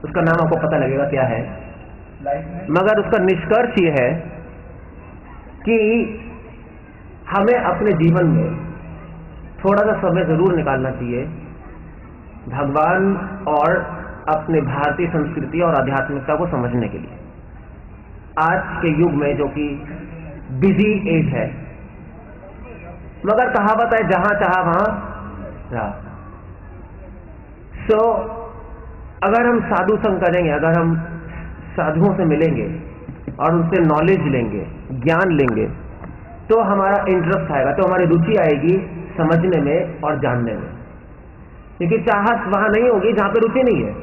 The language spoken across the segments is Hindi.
उसका नाम आपको पता लगेगा क्या है, मगर उसका निष्कर्ष ये है कि हमें अपने जीवन में थोड़ा सा समय जरूर निकालना चाहिए भगवान और अपने भारतीय संस्कृति और आध्यात्मिकता को समझने के लिए। आज के युग में जो कि बिजी एज है, मगर कहावत है जहां चाहा वहां राह। सो अगर हम साधु संग करेंगे, अगर हम साधुओं से मिलेंगे और उनसे नॉलेज लेंगे, ज्ञान लेंगे, तो हमारा इंटरेस्ट आएगा, तो हमारी रुचि आएगी समझने में और जानने में, क्योंकि चाहत वहां नहीं होगी जहां पे रुचि नहीं है।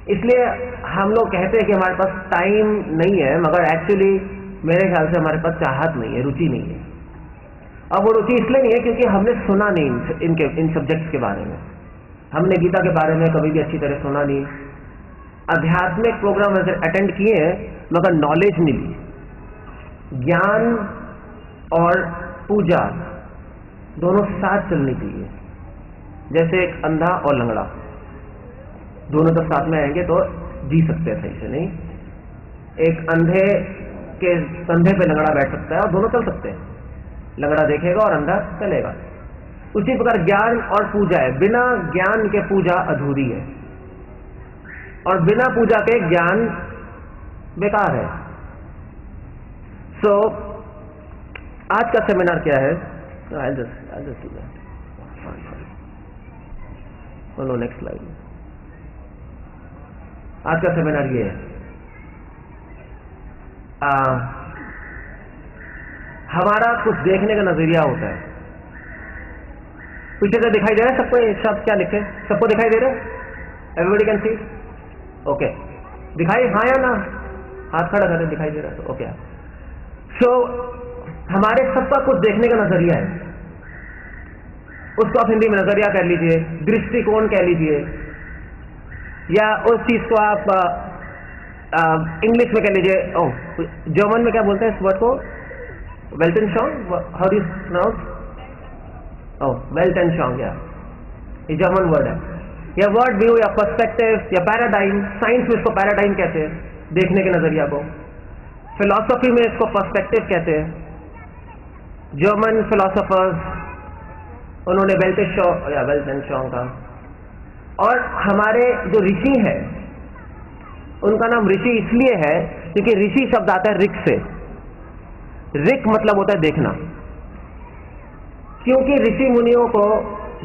इसलिए हम लोग कहते हैं कि हमारे पास टाइम नहीं है, मगर एक्चुअली मेरे ख्याल से हमारे पास चाहत नहीं है, रुचि नहीं है। अब वो रुचि इसलिए नहीं है क्योंकि हमने सुना नहीं इन सब्जेक्ट्स के बारे में, हमने गीता के बारे में कभी भी अच्छी तरह सुना नहीं, आध्यात्मिक प्रोग्राम अटेंड किए हैं मगर नॉलेज नहीं ली। ज्ञान और पूजा दोनों साथ चलनी चाहिए, जैसे एक अंधा और लंगड़ा दोनों तो साथ में आएंगे तो जी सकते हैं सही से, नहीं एक अंधे के कंधे पे लंगड़ा बैठ सकता है और दोनों चल सकते हैं, लंगड़ा देखेगा और अंधा चलेगा। उसी प्रकार ज्ञान और पूजा है, बिना ज्ञान के पूजा अधूरी है और बिना पूजा के ज्ञान बेकार है। सो आज का सेमिनार क्या है? I'll just do that. No next slide. आज का सेमिनार ये है, हमारा कुछ देखने का नजरिया होता है। पीछे से दिखाई दे रहा है सबको ये शब्द क्या लिखे? सबको दिखाई दे रहा है? Everybody can see? ओके, दिखाई हाँ या ना? हाथ खड़ा करके दिखाई दे रहा है तो ओके। सो हमारे सबका कुछ देखने का नजरिया है, उसको आप हिंदी में नजरिया कह लीजिए, दृष्टिकोण कह लीजिए, या उस चीज को आप इंग्लिश में कह लीजिए। जर्मन में क्या बोलते हैं इस वर्ड को? वेल्टेनशॉन्ग, हाउ डू यू प्रोनाउंस? वेल्टेनशॉन्ग, ये जर्मन वर्ड है। या वर्ड व्यू या पर्सपेक्टिव या पैराडाइम, साइंस में इसको पैराडाइम कहते हैं, देखने के नजरिया को। फिलॉसफी में इसको पर्सपेक्टिव कहते हैं। जर्मन फिलोसोफर्स उन्होंने वेल्टेनशॉन्ग का। और हमारे जो ऋषि हैं उनका नाम ऋषि इसलिए है क्योंकि ऋषि शब्द आता है ऋक से। ऋक मतलब होता है देखना, क्योंकि ऋषि मुनियों को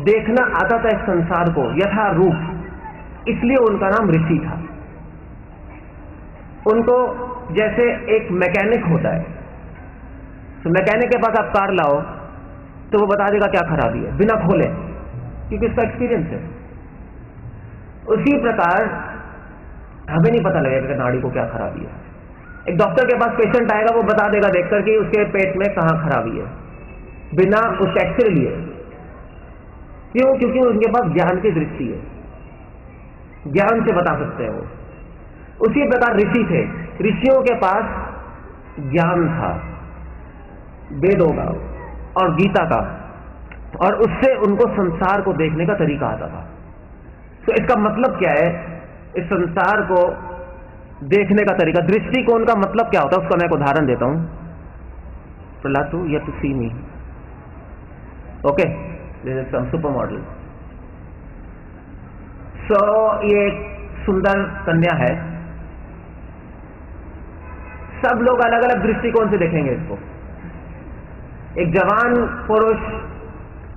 देखना आता था इस संसार को यथा रूप, इसलिए उनका नाम ऋषि था। उनको जैसे एक मैकेनिक होता है, तो मैकेनिक के पास आप कार लाओ तो वो बता देगा क्या खराबी है बिना खोले, क्योंकि उसका एक्सपीरियंस है। उसी प्रकार हमें नहीं पता लगेगा कि नाड़ी को क्या खराबी है। एक डॉक्टर के पास पेशेंट आएगा, वो बता देगा देखकर कि उसके पेट में कहां खराबी है, बिना उस एक्सरे लिए। क्यों? क्योंकि उनके पास ज्ञान की दृष्टि है, ज्ञान से बता सकते हैं वो। उसी प्रकार ऋषि थे, ऋषियों के पास ज्ञान था वेदों का और गीता का, और उससे उनको संसार को देखने का तरीका आता था। तो इसका मतलब क्या है? इस संसार को देखने का तरीका, दृष्टिकोण का मतलब क्या होता है उसका मैं एक उदाहरण देता हूं। Prahlad, you have to see me, okay, this is some super model. So ये एक सुंदर कन्या है, सब लोग अलग अलग दृष्टिकोण से देखेंगे इसको। एक जवान पुरुष,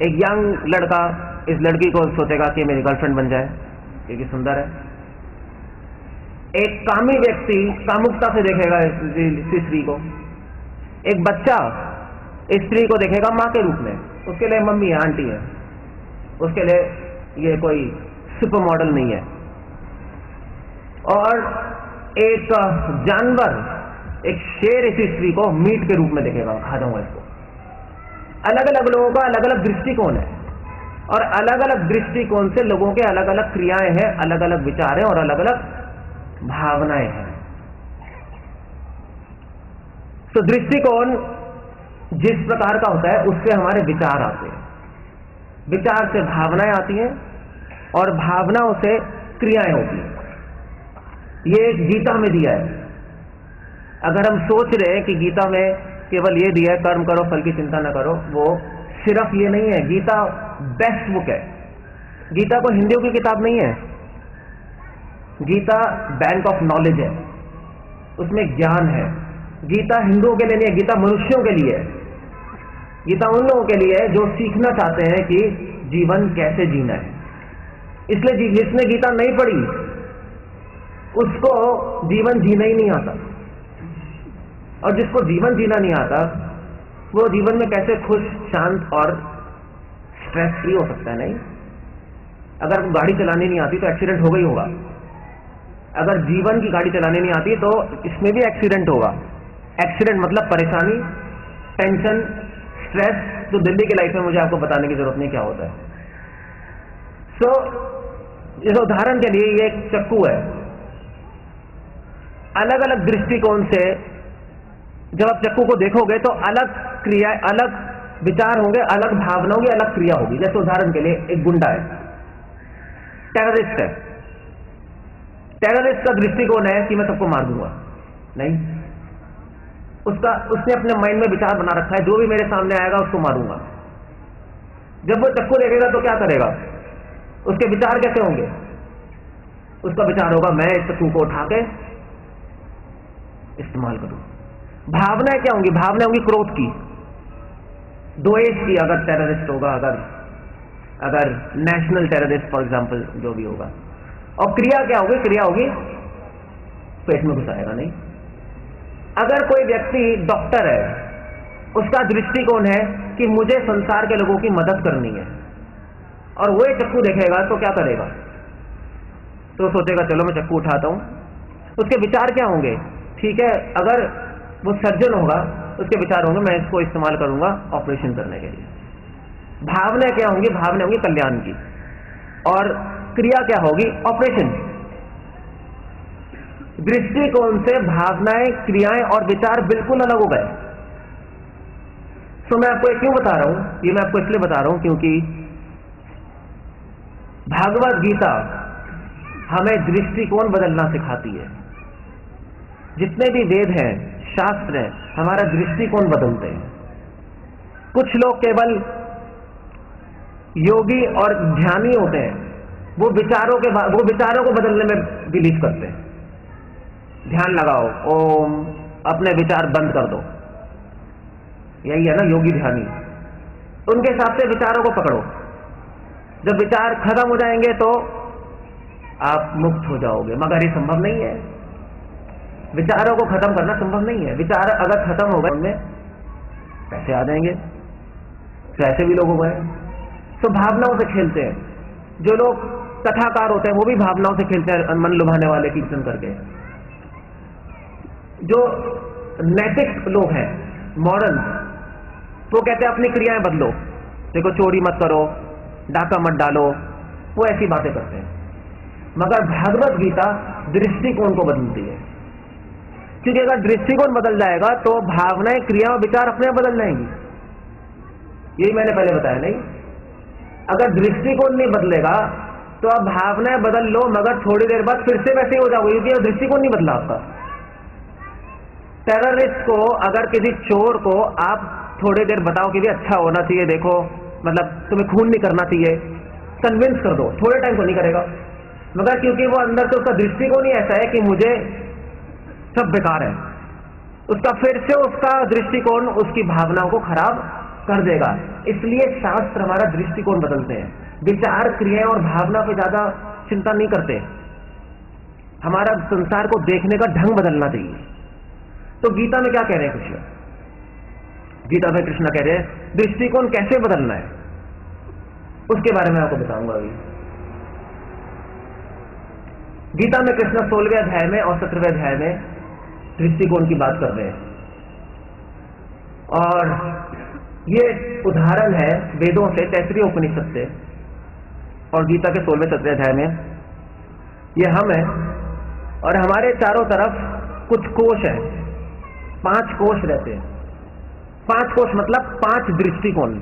एक यंग लड़का इस लड़की को सोचेगा कि मेरी गर्लफ्रेंड बन जाए क्योंकि सुंदर है। एक कामी व्यक्ति कामुकता से देखेगा इस स्त्री को। एक बच्चा इस स्त्री को देखेगा मां के रूप में, उसके लिए मम्मी है, आंटी है, उसके लिए ये कोई सुपर मॉडल नहीं है। और एक जानवर, एक शेर इस स्त्री को मीट के रूप में देखेगा, खा जाऊंगा इसको। अलग अलग लोगों का अलग अलग दृष्टिकोण है, और अलग अलग दृष्टिकोण से लोगों के अलग अलग क्रियाएं हैं, अलग अलग विचार हैं और अलग अलग भावनाएं हैं। तो दृष्टिकोण जिस प्रकार का होता है उससे हमारे विचार आते हैं, विचार से भावनाएं आती हैं, और भावनाओं से क्रियाएं होती। ये गीता में दिया है। अगर हम सोच रहे हैं कि गीता में केवल ये दिया है कर्म करो फल की चिंता न करो, वो सिर्फ ये नहीं है। गीता बेस्ट बुक है। गीता को हिंदियों की किताब नहीं है। गीता बैंक ऑफ नॉलेज है, उसमें ज्ञान है। गीता हिंदुओं के लिए नहीं है, गीता मनुष्यों के लिए है। गीता उन लोगों के लिए है जो सीखना चाहते हैं कि जीवन कैसे जीना है। इसलिए जिसने गीता नहीं पढ़ी उसको जीवन जीना ही नहीं आता, और जिसको जीवन जीना नहीं आता वो जीवन में कैसे खुश, शांत और स्ट्रेस फ्री हो सकता है? नहीं। अगर गाड़ी चलानी नहीं आती तो एक्सीडेंट होगा ही होगा। अगर जीवन की गाड़ी चलाने नहीं आती तो इसमें भी एक्सीडेंट होगा। एक्सीडेंट मतलब परेशानी, टेंशन, स्ट्रेस, जो दिल्ली की लाइफ में मुझे आपको बताने की जरूरत नहीं क्या होता है। इस उदाहरण के लिए ये एक चक्कू है। अलग अलग दृष्टिकोण से जब आप चक्कू को देखोगे तो अलग क्रिया, अलग विचार होंगे, अलग भावना होगी, अलग क्रिया होगी। जैसे उदाहरण के लिए एक गुंडा है, टेररिस्ट है। टेररिस्ट का दृष्टिकोण है कि मैं सबको मार दूंगा। नहीं, उसने अपने माइंड में विचार बना रखा है, जो भी मेरे सामने आएगा उसको मारूंगा। जब वो चक्कू देखेगा तो क्या करेगा? उसके विचार कैसे होंगे? उसका विचार होगा मैं इस चक्कू को उठा के इस्तेमाल करूं। भावनाएं क्या होंगी? भावनाएं होंगी क्रोध की, द्वेष की, अगर टेररिस्ट होगा, अगर नेशनल टेररिस्ट फॉर एग्जांपल जो भी होगा। और क्रिया क्या होगी? क्रिया होगी पेट में घुसाएगा। नहीं, अगर कोई व्यक्ति डॉक्टर है, उसका दृष्टिकोण है कि मुझे संसार के लोगों की मदद करनी है, और वो एक चक्कू देखेगा तो क्या करेगा? तो सोचेगा चलो मैं चक्कू उठाता हूं। उसके विचार क्या होंगे? ठीक है, अगर वो सर्जन होगा उसके विचार होंगे मैं इसको इस्तेमाल करूंगा ऑपरेशन करने के लिए। भावना क्या होंगी? भावना होंगी कल्याण की, और क्रिया क्या होगी? ऑपरेशन। दृष्टिकोण से भावनाएं, क्रियाएं और विचार बिल्कुल अलग हो गए। तो मैं आपको ये क्यों बता रहा हूं? ये मैं आपको इसलिए बता रहा हूं क्योंकि भागवत गीता हमें दृष्टिकोण बदलना सिखाती है। जितने भी वेद हैं, शास्त्र हैं, हमारा दृष्टिकोण बदलते हैं। कुछ लोग केवल योगी और ध्यानी होते हैं, वो विचारों को बदलने में बिलीव करते हैं। ध्यान लगाओ, ओम, अपने विचार बंद कर दो, यही है ना योगी ध्यानी। उनके हिसाब से विचारों को पकड़ो, जब विचार खत्म हो जाएंगे तो आप मुक्त हो जाओगे। मगर ये संभव नहीं है, विचारों को खत्म करना संभव नहीं है। विचार अगर खत्म हो गए उनमें पैसे आ जाएंगे, तो ऐसे भी लोग हो गए। तो भावनाओं से खेलते हैं। जो लोग कथाकार होते हैं वो भी भावनाओं से खेलते हैं, मन लुभाने वाले कीर्तन करके। जो नैतिक लोग हैं, मॉरल, तो कहते हैं अपनी क्रियाएं बदलो, देखो चोरी मत करो, डाका मत डालो, वो ऐसी बातें करते हैं। मगर भागवत गीता दृष्टिकोण को बदलती है, क्योंकि अगर दृष्टिकोण बदल जाएगा तो भावनाएं, क्रिया और विचार अपने आप बदल जाएंगी। यही मैंने पहले बताया। नहीं, अगर दृष्टिकोण नहीं बदलेगा तो आप भावनाएं बदल लो, मगर थोड़ी देर बाद फिर से वैसे ही हो जाओगे, क्योंकि दृष्टिकोण नहीं बदला आपका। टेररिस्ट को, अगर किसी चोर को आप थोड़ी देर बताओ कि भी अच्छा होना चाहिए, देखो मतलब तुम्हें खून नहीं करना चाहिए, कन्विंस कर दो, थोड़े टाइम तो नहीं करेगा। मगर क्योंकि वो अंदर से उसका दृष्टिकोण ही ऐसा है कि मुझे सब बेकार है, उसका फिर से उसका दृष्टिकोण उसकी भावनाओं को खराब कर देगा। इसलिए शास्त्र हमारा दृष्टिकोण बदलते हैं। विचार, क्रियाएं और भावना पे ज्यादा चिंता नहीं करते, हमारा संसार को देखने का ढंग बदलना चाहिए। तो गीता में क्या कह रहे हैं कृष्ण? गीता में कृष्ण कह रहे हैं दृष्टिकोण कैसे बदलना है, उसके बारे में आपको बताऊंगा अभी। गीता में कृष्ण 16वें अध्याय में और 17वें अध्याय में दृष्टिकोण की बात कर रहे हैं, और ये उदाहरण है वेदों से, तैत्तिरीय उपनिषद से, और गीता के 16वें 17वें अध्याय में ये हम है। और हमारे चारों तरफ कुछ कोश है, 5 कोश रहते हैं। 5 कोश मतलब 5 दृष्टिकोण।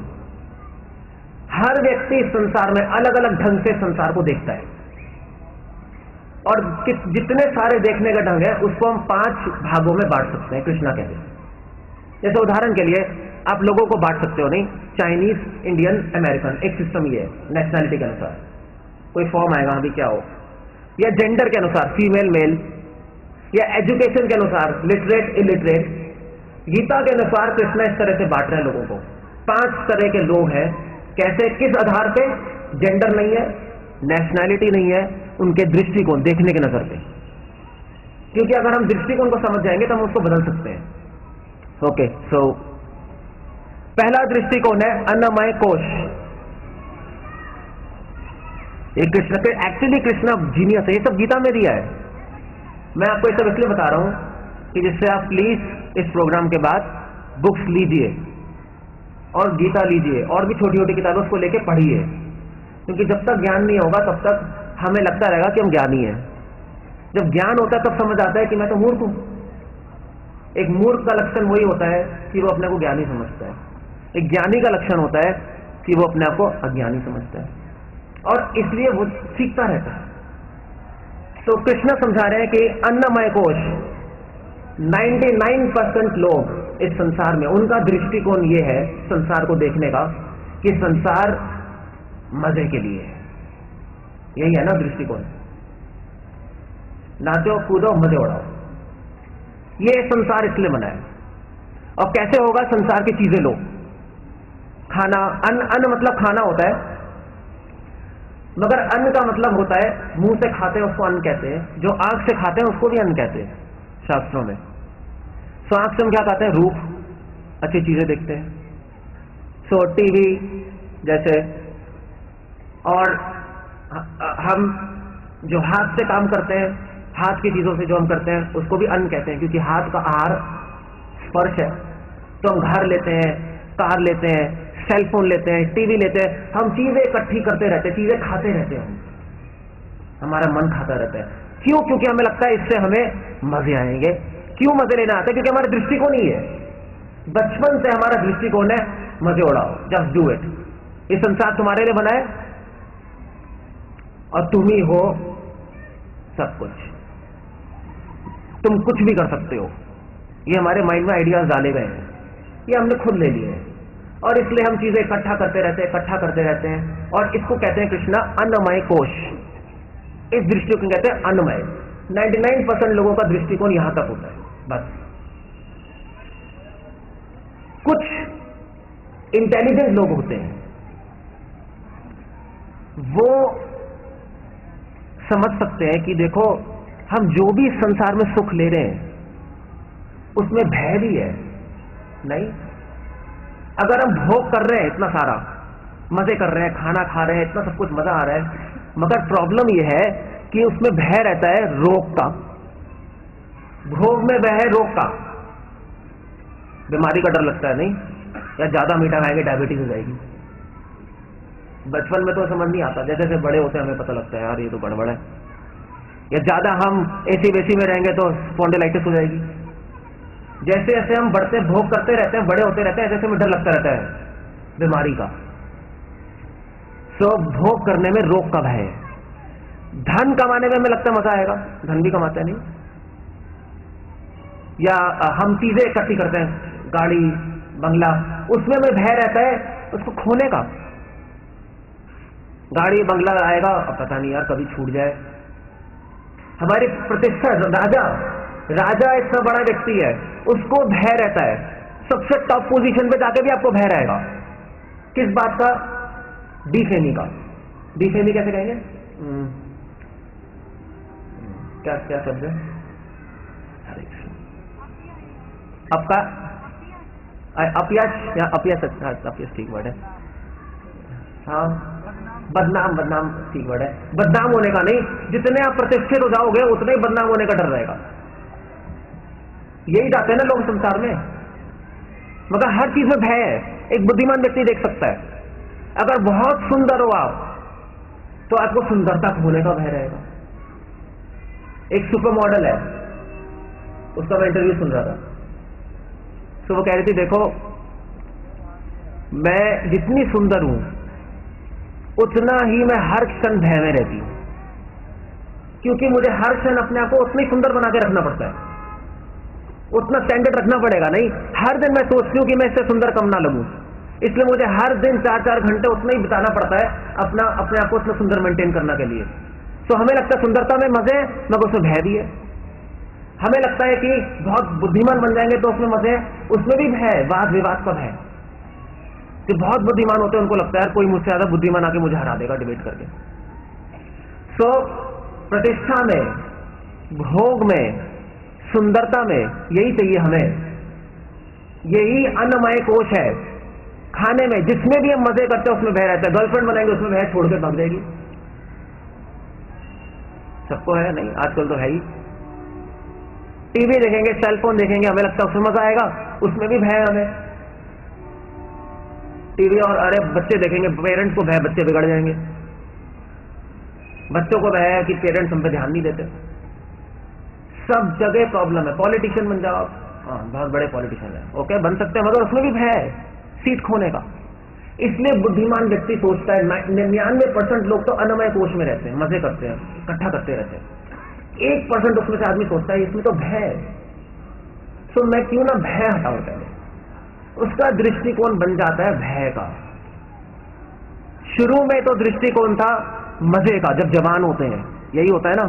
हर व्यक्ति इस संसार में अलग अलग ढंग से संसार को देखता है, और जितने सारे देखने का ढंग है उसको हम 5 भागों में बांट सकते हैं, कृष्णा कहते हैं। जैसे उदाहरण के लिए आप लोगों को बांट सकते हो, नहीं, चाइनीज, इंडियन, अमेरिकन, एक सिस्टम ये है नेशनैलिटी के अनुसार, कोई फॉर्म आएगा अभी क्या हो, या जेंडर के अनुसार फीमेल मेल, या एजुकेशन के अनुसार लिटरेट इलिटरेट। गीता के अनुसार कृष्णा इस तरह से बांट रहे हैं लोगों को, 5 तरह के लोग हैं। कैसे, किस आधार पे? जेंडर नहीं है, नेशनैलिटी नहीं है, उनके दृष्टिकोण, देखने के नजर पे। क्योंकि अगर हम दृष्टिकोण को समझ जाएंगे तो हम उसको बदल सकते हैं। ओके, सो पहला दृष्टिकोण है अन्नमय कोश। ये कृष्ण के, एक्चुअली कृष्ण जीनियस है, ये सब गीता में दिया है। मैं आपको ये सब इसलिए बता रहा हूं कि जिससे आप प्लीज इस प्रोग्राम के बाद बुक्स लीजिए और गीता लीजिए, और भी छोटी छोटी किताबें उसको लेके पढ़िए, क्योंकि जब तक ज्ञान नहीं होगा तब तक हमें लगता रहेगा कि हम ज्ञानी हैं। जब ज्ञान होता है तब समझ आता है कि मैं तो मूर्ख हूं। एक मूर्ख का लक्षण वही होता है कि वो अपने को ज्ञानी समझता है, एक ज्ञानी का लक्षण होता है कि वो अपने आप को अज्ञानी समझता है, और इसलिए वो सीखता रहता है। तो कृष्ण समझा रहे हैं कि अन्नमय कोश, 99% लोग इस संसार में, उनका दृष्टिकोण ये है संसार को देखने का कि संसार मजे के लिए है। यही है ना दृष्टिकोण, नाचो कूदो मजे उड़ाओ, ये संसार इसलिए बना है। और कैसे होगा? संसार की चीजें लो, खाना, अन्न मतलब खाना होता है, मगर अन्न का मतलब होता है मुंह से खाते हैं उसको अन्न कहते हैं, जो आंख से खाते हैं उसको भी अन्न कहते हैं शास्त्रों में। सो आंख से हम क्या खाते हैं? रूप, अच्छी चीजें देखते हैं, सो टीवी जैसे। और हम जो हाथ से काम करते हैं, हाथ की चीजों से जो हम करते हैं उसको भी अन्न कहते हैं, क्योंकि हाथ का आहार स्पर्श है। तो हम घर लेते हैं, कार लेते हैं, सेल फोन लेते हैं, टीवी लेते हैं, हम चीजें इकट्ठी करते रहते हैं, चीजें खाते रहते हैं, हमारा मन खाता रहता है। क्यों? क्योंकि हमें लगता है इससे हमें मजे आएंगे। क्यों मजे लेना आता है? क्योंकि हमारा दृष्टिकोण ही है, बचपन से हमारा दृष्टिकोण है मजे उड़ाओ, जस्ट डू इट। ये संसार तुम्हारे लिए बना है और तुम ही हो सब कुछ, तुम कुछ भी कर सकते हो। ये हमारे माइंड में आइडियाज डाले गए हैं, ये हमने खुद ले लिए हैं, और इसलिए हम चीजें इकट्ठा करते रहते हैं, इकट्ठा करते रहते हैं। और इसको कहते हैं कृष्णा अन्नमय कोश। इस दृष्टिकोण कहते हैं अन्नमय। 99% लोगों का दृष्टिकोण यहां तक होता है बस। कुछ इंटेलिजेंट लोग होते हैं, वो समझ सकते हैं कि देखो हम जो भी संसार में सुख ले रहे हैं उसमें भय भी है। नहीं, अगर हम भोग कर रहे हैं, इतना सारा मजे कर रहे हैं, खाना खा रहे हैं, इतना सब कुछ मजा आ रहा है, मगर प्रॉब्लम यह है कि उसमें भय रहता है रोग का। भोग में भय है रोग का, बीमारी का डर लगता है, नहीं, या ज्यादा मीठा खाएंगे डायबिटीज हो जाएगी। बचपन में तो समझ नहीं आता, जैसे जैसे बड़े होते हैं हमें पता लगता है यार ये तो गड़बड़ है। या ज्यादा हम एसी वेसी में रहेंगे तो स्पॉन्डिलाइटिस हो जाएगी। जैसे जैसे हम बढ़ते भोग करते रहते हैं, बड़े होते रहते हैं, जैसे हमें डर लगता रहता है बीमारी का। तो भोग करने में रोग का भय है। धन कमाने में हमें लगता है मजा आएगा, धन भी कमाते नहीं। या हम चीजें इकट्ठी करते हैं, गाड़ी बंगला, उसमें हमें भय रहता है उसको खोने का। गाड़ी बंगला आएगा, अब पता नहीं यार कभी छूट जाए। हमारी प्रतिष्ठा, राजा इतना बड़ा व्यक्ति है, उसको भय रहता है, सबसे टॉप पोजीशन पे जाके भी आपको भय रहेगा। किस बात का? डिफेमी का। डिफेमी कैसे कहेंगे? क्या क्या शब्द है? आपका अपयश, या अपयश, अपयश ठीक वर्ड है। हाँ, बदनाम, बदनाम ठीक वर्ड है। बदनाम होने का नहीं, जितने आप प्रतिष्ठित हो जाओगे उतने ही बदनाम होने का डर रहेगा। यही जाते हैं ना लोग संसार में, मगर हर चीज में भय है। एक बुद्धिमान व्यक्ति देख सकता है, अगर बहुत सुंदर हो आप तो आपको सुंदरता खोने का भय रहेगा। एक सुपर मॉडल है, उसका मैं इंटरव्यू सुन रहा था, तो वो कह रही थी देखो मैं जितनी सुंदर हूं उतना ही मैं हर क्षण भय में रहती हूं, क्योंकि मुझे हर क्षण अपने आप को उतना ही सुंदर बना के रखना पड़ता है, उतना स्टैंडर्ड रखना पड़ेगा। नहीं, हर दिन मैं सोचती हूं कि मैं इससे सुंदर कम ना लगूं, इसलिए मुझे हर दिन 4-4 घंटे उतना ही बिताना पड़ता है अपने आप को उतना सुंदर मेंटेन करने के लिए। तो हमें लगता है सुंदरता में मजे, मगर उसमें भय भी है। हमें लगता है कि बहुत बुद्धिमान बन जाएंगे तो उसमें मजे, उसमें भी भय, वाद विवाद का भय। कि बहुत बुद्धिमान होते हैं, उनको लगता है यार कोई मुझसे ज्यादा बुद्धिमान आके मुझे हरा देगा डिबेट करके। सो प्रतिष्ठा में, भोग में, सुंदरता में यही चाहिए हमें। यही अन्नमय कोश है। खाने में जिसमें भी हम मजे करते हैं उसमें भय रहता है। गर्लफ्रेंड बनाएंगे उसमें भय छोड़ के भाग जाएगी। सबको है नहीं, आजकल तो है ही। टीवी देखेंगे, सेलफोन देखेंगे, हमें लगता है उसमें मजा आएगा, उसमें भी भय हमें। टीवी और अरे बच्चे देखेंगे, पेरेंट्स को भय बच्चे बिगड़ जाएंगे, बच्चों को भय है कि पेरेंट्स हम पे ध्यान नहीं देते। सब जगह प्रॉब्लम है। पॉलिटिशियन बन जाओ, हाँ बहुत बड़े पॉलिटिशियन है, ओके बन सकते हैं, मगर उसमें भी भय है सीट खोने का। इसलिए बुद्धिमान व्यक्ति सोचता है, 99% लोग तो अन्नमय कोश में रहते हैं, मजे करते हैं, इकट्ठा करते रहते हैं। 1% उसमें से आदमी सोचता है इसमें तो भय है, तो मैं क्यों ना भय हटाऊं। पहले उसका दृष्टिकोण बन जाता है भय का। शुरू में तो दृष्टिकोण था मजे का, जब जवान होते हैं यही होता है ना,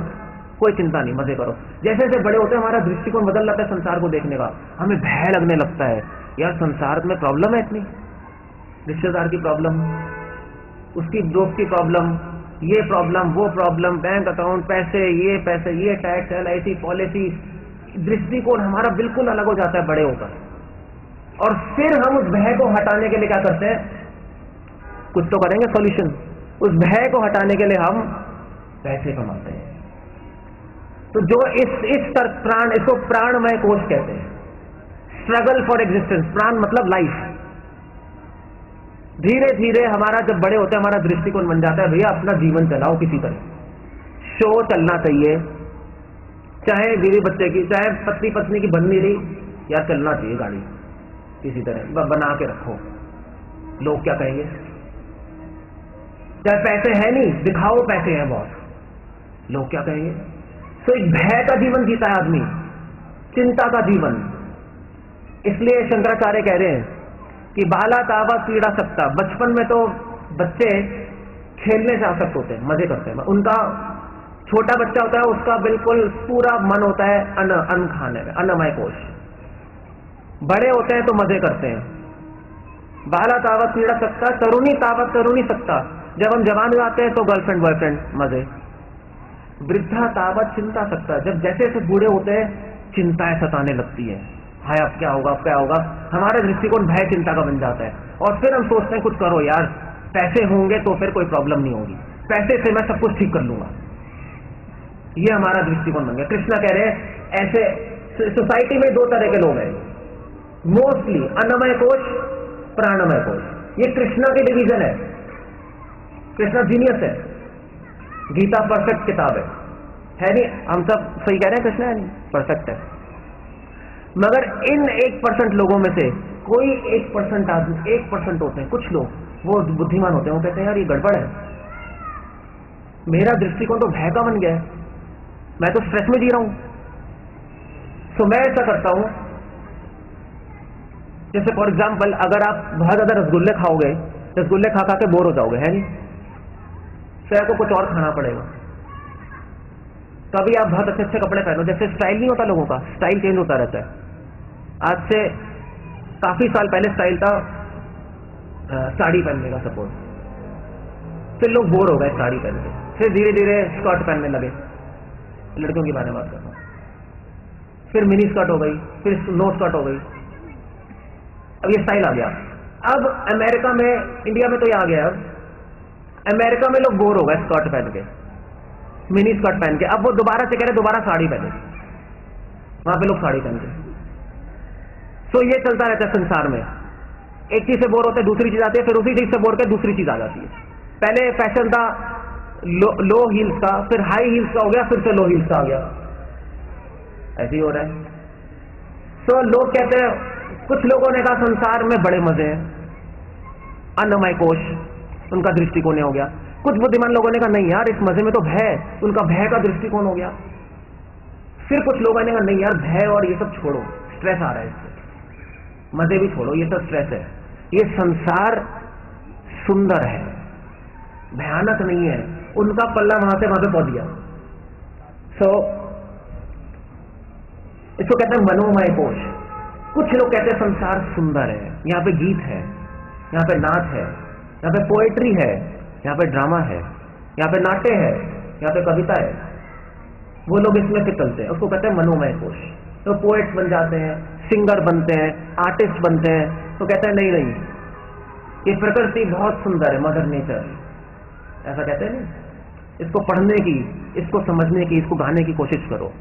कोई चिंता नहीं, मजे करो। जैसे जैसे बड़े होते हैं हमारा दृष्टिकोण बदल जाता है संसार को देखने का। हमें भय लगने लगता है, यार संसार में प्रॉब्लम है इतनी, रिश्तेदार की प्रॉब्लम, उसकी दोस्त की प्रॉब्लम, ये प्रॉब्लम, वो प्रॉब्लम, बैंक अकाउंट, पैसे, ये टैक्स, LIC पॉलिसी। दृष्टिकोण हमारा बिल्कुल अलग हो जाता है बड़े होकर। और फिर हम उस भय को हटाने के लिए क्या करते हैं, कुछ तो करेंगे सॉल्यूशन। उस भय को हटाने के लिए हम पैसे कमाते हैं। तो जो इस प्राण, इसको प्राणमय कोश कहते हैं। स्ट्रगल फॉर एग्जिस्टेंस, प्राण मतलब लाइफ। धीरे धीरे हमारा जब बड़े होते हैं हमारा दृष्टिकोण बन जाता है, भैया अपना जीवन चलाओ किसी तरह, शो चलना चाहिए, चाहे बीवी बच्चे की, चाहे पत्नी पत्नी की बन नहीं रही, या चलना चाहिए गाड़ी किसी तरह बना के रखो, लोग क्या कहेंगे। चाहे पैसे है नहीं, दिखाओ पैसे हैं बहुत, लोग क्या कहेंगे। तो एक भय का जीवन जीता है आदमी, चिंता का जीवन। इसलिए शंकराचार्य कह रहे हैं कि बाला तावा पीड़ा सकता। बचपन में तो बच्चे खेलने से आसक्त होते हैं, मजे करते हैं। उनका छोटा बच्चा होता है, उसका बिल्कुल पूरा मन होता है अन्न खाने में, अन्नमय कोश। बड़े होते हैं तो मजे करते हैं। बाला तावत पीड़ा सकता, तरुणी तावत तरुणी सकता। जब हम जवान हो जाते हैं तो गर्लफ्रेंड बॉयफ्रेंड मजे। वृद्धा तावत चिंता सकता। जब जैसे जैसे बूढ़े होते हैं चिंताएं सताने लगती है, हाय अब क्या होगा, अब क्या होगा। हमारा दृष्टिकोण भय चिंता का बन जाता है, और फिर हम सोचते हैं कुछ करो यार, पैसे होंगे तो फिर कोई प्रॉब्लम नहीं होगी, पैसे से मैं सब कुछ ठीक कर लूंगा। ये हमारा दृष्टिकोण बन गया। कृष्णा कह रहे हैं ऐसे सोसाइटी में दो तरह के लोग हैं, मोस्टली अन्नमय कोश, प्राणमय कोश। ये कृष्णा की डिवीजन है। कृष्णा जीनियस है, गीता परफेक्ट किताब है नहीं, हम सब सही कह रहे हैं, कृष्णा है नहीं परफेक्ट है। मगर इन 1% लोगों में से कोई 1% आदमी, 1% होते हैं कुछ लोग, वो बुद्धिमान होते हैं, वो कहते हैं यार ये गड़बड़ है, मेरा दृष्टिकोण तो भय का बन गया है, मैं तो स्ट्रेस में जी रहा हूं। तो मैं ऐसा करता हूं, जैसे फॉर एग्जाम्पल अगर आप बहुत ज्यादा रसगुल्ले खाओगे, रसगुल्ले खा खा के बोर हो जाओगे, है नहीं, तो आपको कुछ और खाना पड़ेगा। कभी आप बहुत अच्छे अच्छे कपड़े पहनो, जैसे स्टाइल नहीं होता लोगों का, स्टाइल चेंज होता रहता है। आज से काफी साल पहले स्टाइल था साड़ी पहनने का सपोज, फिर लोग बोर हो गए साड़ी पहन के, फिर धीरे धीरे स्कर्ट पहनने लगे, लड़कियों की बारे में बात कर रहा हूं। फिर मिनी स्कर्ट हो गई, फिर नो स्कर्ट हो गई, अब ये स्टाइल आ गया। अब अमेरिका में, इंडिया में तो ये आ गया, अब अमेरिका में लोग बोर हो गए स्कर्ट पहन के, मिनी स्कर्ट पहन के, अब वो दोबारा से कह रहे दोबारा साड़ी पहने, वहां पे लोग साड़ी पहनते। तो ये चलता रहता है संसार में, एक चीज से बोर होते दूसरी चीज आती है, फिर उसी चीज से बोर कर दूसरी चीज आ जाती है। पहले फैशन था लो हील्स का, फिर हाई हील्स का हो गया, फिर से लो हील्स का आ गया, ऐसे ही हो रहा है। तो लोग कहते हैं, कुछ लोगों ने कहा संसार में बड़े मजे हैं, अन्नमय कोश, उनका दृष्टिकोण हो गया। कुछ बुद्धिमान लोगों ने कहा नहीं यार, इस मजे में तो भय, उनका भय का दृष्टिकोण हो गया। फिर कुछ लोगों ने कहा नहीं यार, भय और ये सब छोड़ो, स्ट्रेस आ रहा है इससे, मजे भी छोड़ो, ये सब स्ट्रेस है, ये संसार सुंदर है, भयानक नहीं है। उनका पल्ला वहां से वहां पे पहुंच गया। इसको कहते हैं मनोमय कोश। कुछ लोग कहते हैं संसार सुंदर है, यहाँ पे गीत है, यहाँ पे नाच है, यहाँ पे पोएट्री है, यहाँ पे ड्रामा है, यहाँ पे नाट्य है, यहाँ पे कविता है। वो लोग इसमें से चलते हैं, उसको कहते हैं मनोमय कोश। तो पोएट्स बन जाते हैं, सिंगर बनते हैं, आर्टिस्ट बनते हैं, तो कहते हैं नहीं नहीं, ये प्रकृति बहुत सुंदर है, मदर नेचर, ऐसा कहते हैं नहीं। इसको पढ़ने की, इसको समझने की, इसको गाने की कोशिश करो।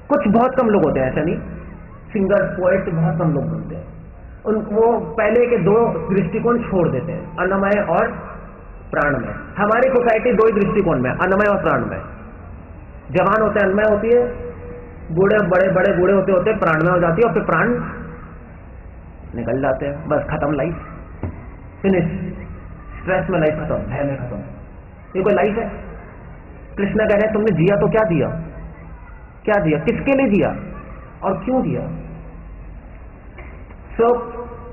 कुछ बहुत कम लोग होते हैं, ऐसा नहीं, सिंगर पोएट बहुत कम लोग बनते हैं। वो पहले के दो दृष्टिकोण छोड़ देते हैं, अन्नमय और प्राणमय। हमारी सोसाइटी दो ही दृष्टिकोण में, अन्नमय और प्राणमय। जवान होते हैं अन्नमय होती है, बूढ़े बड़े बड़े बूढ़े होते होते प्राणमय हो जाती है, और फिर प्राण निकल जाते हैं, बस खत्म लाइफ, फिनिश। स्ट्रेस में लाइफ खत्म, भय में खत्म। ये कोई लाइफ है? कृष्ण कह रहे हैं तुमने जिया तो क्या दिया, क्या दिया, किसके लिए दिया और क्यों दिया? सो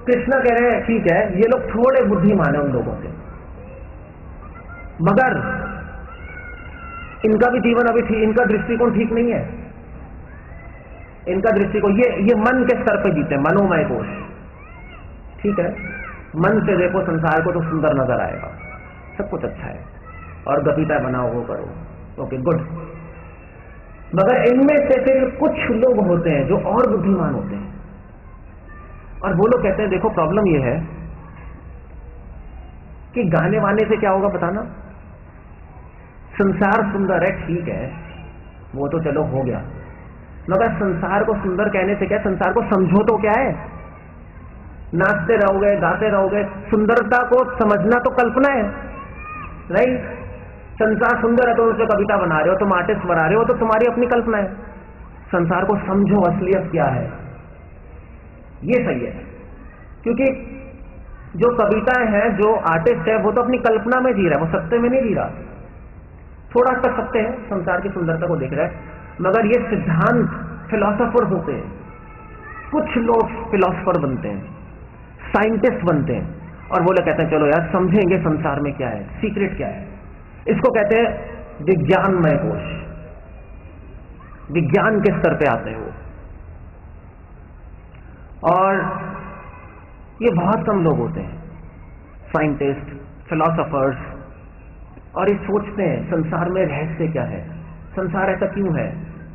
कृष्ण कह रहे हैं ठीक है, ये लोग थोड़े बुद्धिमान है उन लोगों से, मगर इनका भी जीवन अभी इनका दृष्टिकोण ठीक नहीं है। इनका दृष्टिकोण ये मन के स्तर पे जीते, मनोमय कोश। ठीक है, मन से देखो संसार को तो सुंदर नजर आएगा, सब कुछ अच्छा है, और गीता बनाओ, वो करो, ओके गुड। मगर इनमें से फिर कुछ लोग होते हैं जो और बुद्धिमान होते हैं, और वो लोग कहते हैं देखो प्रॉब्लम ये है कि गाने वाने से क्या होगा बताना। संसार सुंदर है, ठीक है, वो तो चलो हो गया, मगर संसार को सुंदर कहने से क्या, संसार को समझो तो क्या है। नाचते रहोगे, गाते रहोगे, सुंदरता को समझना तो कल्पना है, राइट? संसार सुंदर है तो उसे कविता बना रहे हो, तुम आर्टिस्ट बना रहे हो, तो तुम्हारी अपनी कल्पना है। संसार को समझो, असलियत क्या है, ये सही है। क्योंकि जो कविताएं हैं, जो आर्टिस्ट है, वो तो अपनी कल्पना में जी रहा है, वो सत्य में नहीं जी रहा। थोड़ा सा सत्य है, संसार की सुंदरता को देख रहा है, मगर ये सिद्धांत फिलोसोफर होते हैं। कुछ लोग फिलोसोफर बनते हैं, साइंटिस्ट बनते हैं, और वो लोग कहते हैं चलो यार समझेंगे संसार में क्या है, सीक्रेट क्या है। इसको कहते हैं विज्ञानमय कोश। विज्ञान के स्तर पे आते हैं वो, और ये बहुत कम लोग होते हैं, साइंटिस्ट, फिलोसोफर्स, और ये सोचते हैं संसार में रहस्य क्या है, संसार ऐसा क्यों है,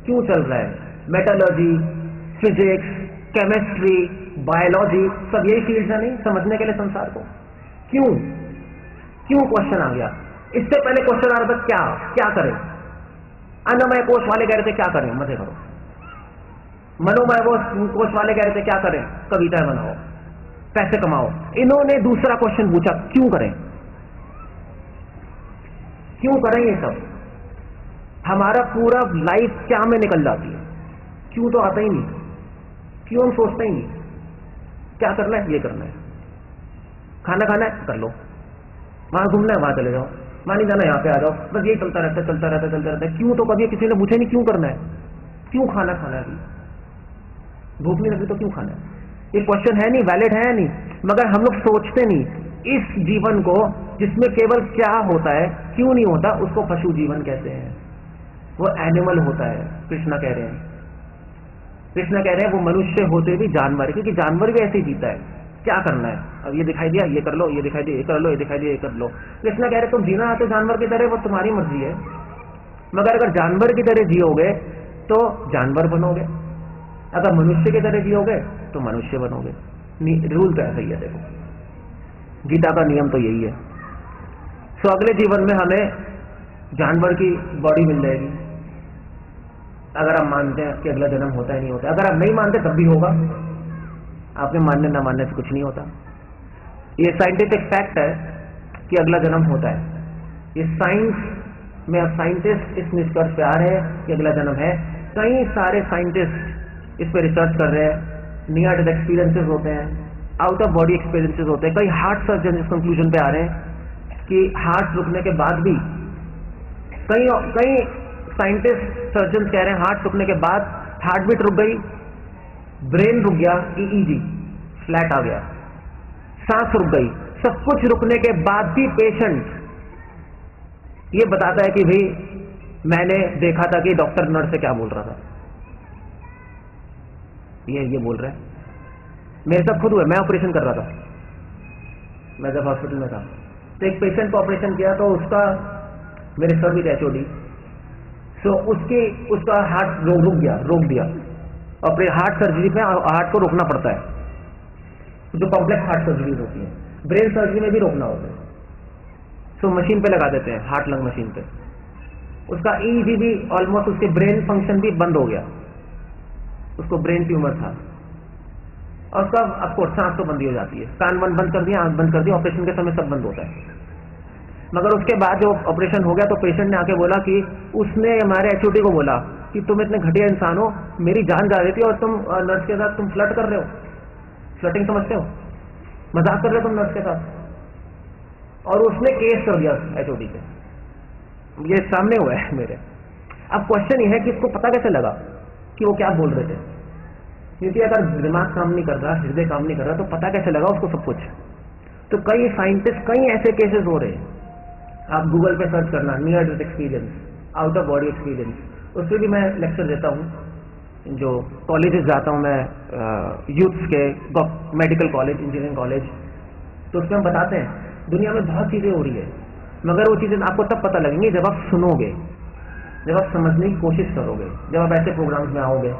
क्यों चल रहा है। मेटलर्जी, फिजिक्स, केमिस्ट्री, बायोलॉजी, सब यही फील्ड है नहीं समझने के लिए संसार को। क्यों क्यों क्वेश्चन आ गया। इससे पहले क्वेश्चन आ रहा था क्या क्या करें। अन्नमय कोश वाले कह रहे थे क्या करें, मजे करो। मनोमय कोश वाले कह रहे थे क्या करें, कविताएं बनाओ, पैसे कमाओ। इन्होंने दूसरा क्वेश्चन पूछा क्यों करें, क्यों करें ये सब। हमारा पूरा लाइफ क्या में निकल जाती है, क्यों तो आता ही नहीं, क्यों हम सोचते ही नहीं। क्या करना है, ये करना है, खाना खाना है कर लो, वहां घूमना है वहां चले जाओ, वहां नहीं जाना यहाँ पे आ जाओ, बस यही चलता रहता है चलता रहता है चलता रहता है। क्यों तो कभी किसी ने पूछा नहीं क्यों करना है, क्यों खाना खाना है, भूख नहीं लगी तो क्यों खाना है। ये क्वेश्चन है नहीं, वैलिड है नहीं, मगर हम लोग सोचते नहीं। इस जीवन को जिसमें केवल क्या होता है क्यों नहीं होता, उसको पशु जीवन कहते हैं, वो एनिमल होता है। कृष्णा कह रहे हैं, कृष्णा कह रहे हैं वो मनुष्य होते भी जानवर, क्योंकि जानवर भी ऐसे ही जीता है। क्या करना है, अब ये दिखाई दिया ये कर लो, ये दिखाई दिया ये कर लो, ये दिखाई दिया ये कर लो। कृष्णा कह रहे तुम जीना आते जानवर की तरह, वो तुम्हारी मर्जी है, मगर अगर जानवर की तरह जियोगे तो जानवर बनोगे, अगर मनुष्य की तरह जियोगे तो मनुष्य बनोगे। रूल तो ऐसा ही है, देखो गीता का नियम तो यही है। सो अगले जीवन में हमें जानवर की बॉडी मिल जाएगी, अगर आप मानते हैं कि अगला जन्म होता है नहीं होता। अगर आप नहीं मानते तब भी होगा, आपके मानने ना मानने से कुछ नहीं होता। ये साइंटिफिक फैक्ट है कि अगला जन्म होता है। ये साइंस में अब साइंटिस्ट इस निष्कर्ष पे आ रहे हैं कि अगला जन्म है। कई सारे साइंटिस्ट इस पे रिसर्च कर रहे हैं, नियर डेथ एक्सपीरियंसेस होते हैं, आउट ऑफ बॉडी एक्सपीरियंसेस होते हैं, कई हार्ट सर्जन इस कंक्लूजन पे आ रहे हैं कि हार्ट रुकने के बाद भी कई साइंटिस्ट सर्जन कह रहे हैं हार्ट रुकने के बाद हार्ट बीट रुक गई, ब्रेन रुक गया, ईईजी फ्लैट आ गया, सांस रुक गई, सब कुछ रुकने के बाद भी पेशेंट ये बताता है कि भाई मैंने देखा था कि डॉक्टर नर्स से क्या बोल रहा था, ये बोल रहा है। मेरे साथ खुद हुआ, मैं ऑपरेशन कर रहा था, मैं जब हॉस्पिटल में था तो एक पेशेंट को ऑपरेशन किया तो उसका, मेरे सर भी एचओडी, सो उसका हार्ट रोक दिया। और हार्ट सर्जरी में हार्ट को रोकना पड़ता है, जो कॉम्प्लेक्स हार्ट सर्जरी होती है, ब्रेन सर्जरी में भी रोकना होता है। सो मशीन पे लगा देते हैं, हार्ट लंग मशीन पे। उसका ईईजी भी ऑलमोस्ट, उसके ब्रेन फंक्शन भी बंद हो गया, उसको ब्रेन ट्यूमर था। और उसका ऑफकोर्स सांस तो बंद ही हो जाती है, कान बंद कर दिया, आंख बंद कर दी, ऑपरेशन के समय सब बंद होता है। मगर उसके बाद जो ऑपरेशन हो गया तो पेशेंट ने आके बोला कि उसने हमारे एचओडी को बोला कि तुम इतने घटिया इंसान हो, मेरी जान जा रही थी और तुम नर्स के साथ तुम फ्लर्ट कर रहे हो, फ्लर्टिंग समझते हो, मजाक कर रहे हो तुम नर्स के साथ। और उसने केस कर दिया एचओडी पे, ये सामने हुआ है मेरे। अब क्वेश्चन ये है कि इसको पता कैसे लगा कि वो क्या बोल रहे थे, क्योंकि अगर दिमाग काम नहीं कर रहा, हृदय काम नहीं कर रहा, तो पता कैसे लगा उसको सब कुछ। तो कई साइंटिस्ट, कई ऐसे केसेस हो रहे हैं, आप गूगल पे सर्च करना near death experience, out of body experience, उसमें भी मैं लेक्चर देता हूँ। जो कॉलेजेस जाता हूँ मैं, यूथ्स के, मेडिकल कॉलेज, इंजीनियरिंग कॉलेज, तो उसमें हम बताते हैं दुनिया में बहुत चीज़ें हो रही है, मगर वो चीज़ें आपको तब पता लगेंगी जब आप सुनोगे, जब आप समझने की कोशिश करोगे, जब आप ऐसे प्रोग्राम्स में आओगे।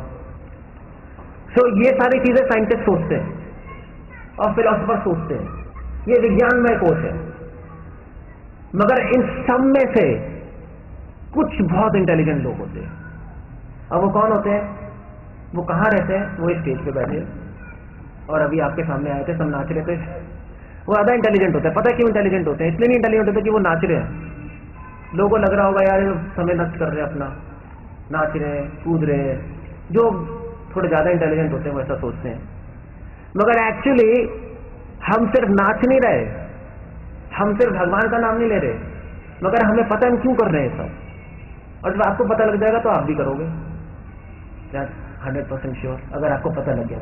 सो ये सारी चीज़ें साइंटिस्ट सोचते हैं और फिलोसफर सोचते हैं, ये विज्ञान में कोर्स है। मगर इन सब में से कुछ बहुत इंटेलिजेंट लोग होते हैं। अब वो कौन होते हैं, वो कहाँ रहते हैं, वो स्टेज पे बैठे और अभी आपके सामने आए थे, सब नाच रहे थे। वो ज़्यादा इंटेलिजेंट होते हैं। पता है क्यों इंटेलिजेंट होते हैं? इसलिए नहीं इंटेलिजेंट होते कि वो नाच रहे हैं, लोगों को लग रहा होगा यार समय नष्ट कर रहे हैं अपना, नाच रहे हैं, कूद रहे हैं। जो थोड़े ज़्यादा इंटेलिजेंट होते हैं वो ऐसा सोचते हैं। मगर एक्चुअली हम सिर्फ नाच नहीं रहे, हम सिर्फ भगवान का नाम नहीं ले रहे, मगर हमें पता है हम क्यों कर रहे हैं सब। और जब आपको पता लग जाएगा तो आप भी करोगे, 100% श्योर, अगर आपको पता लग गया।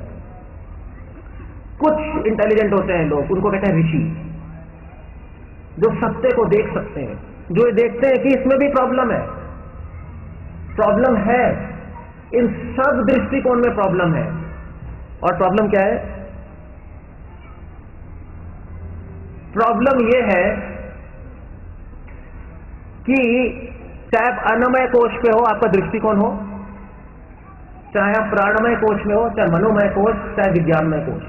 कुछ इंटेलिजेंट होते हैं लोग, उनको कहते हैं ऋषि, जो सत्य को देख सकते हैं, जो ये देखते हैं कि इसमें भी प्रॉब्लम है, इन सब दृष्टिकोण में प्रॉब्लम है। और प्रॉब्लम क्या है? प्रॉब्लम यह है कि चाहे आप अन्नमय कोश पे हो, आपका दृष्टिकोण हो, चाहे आप प्राणमय कोश में हो, चाहे मनोमय कोश, चाहे विज्ञानमय कोश,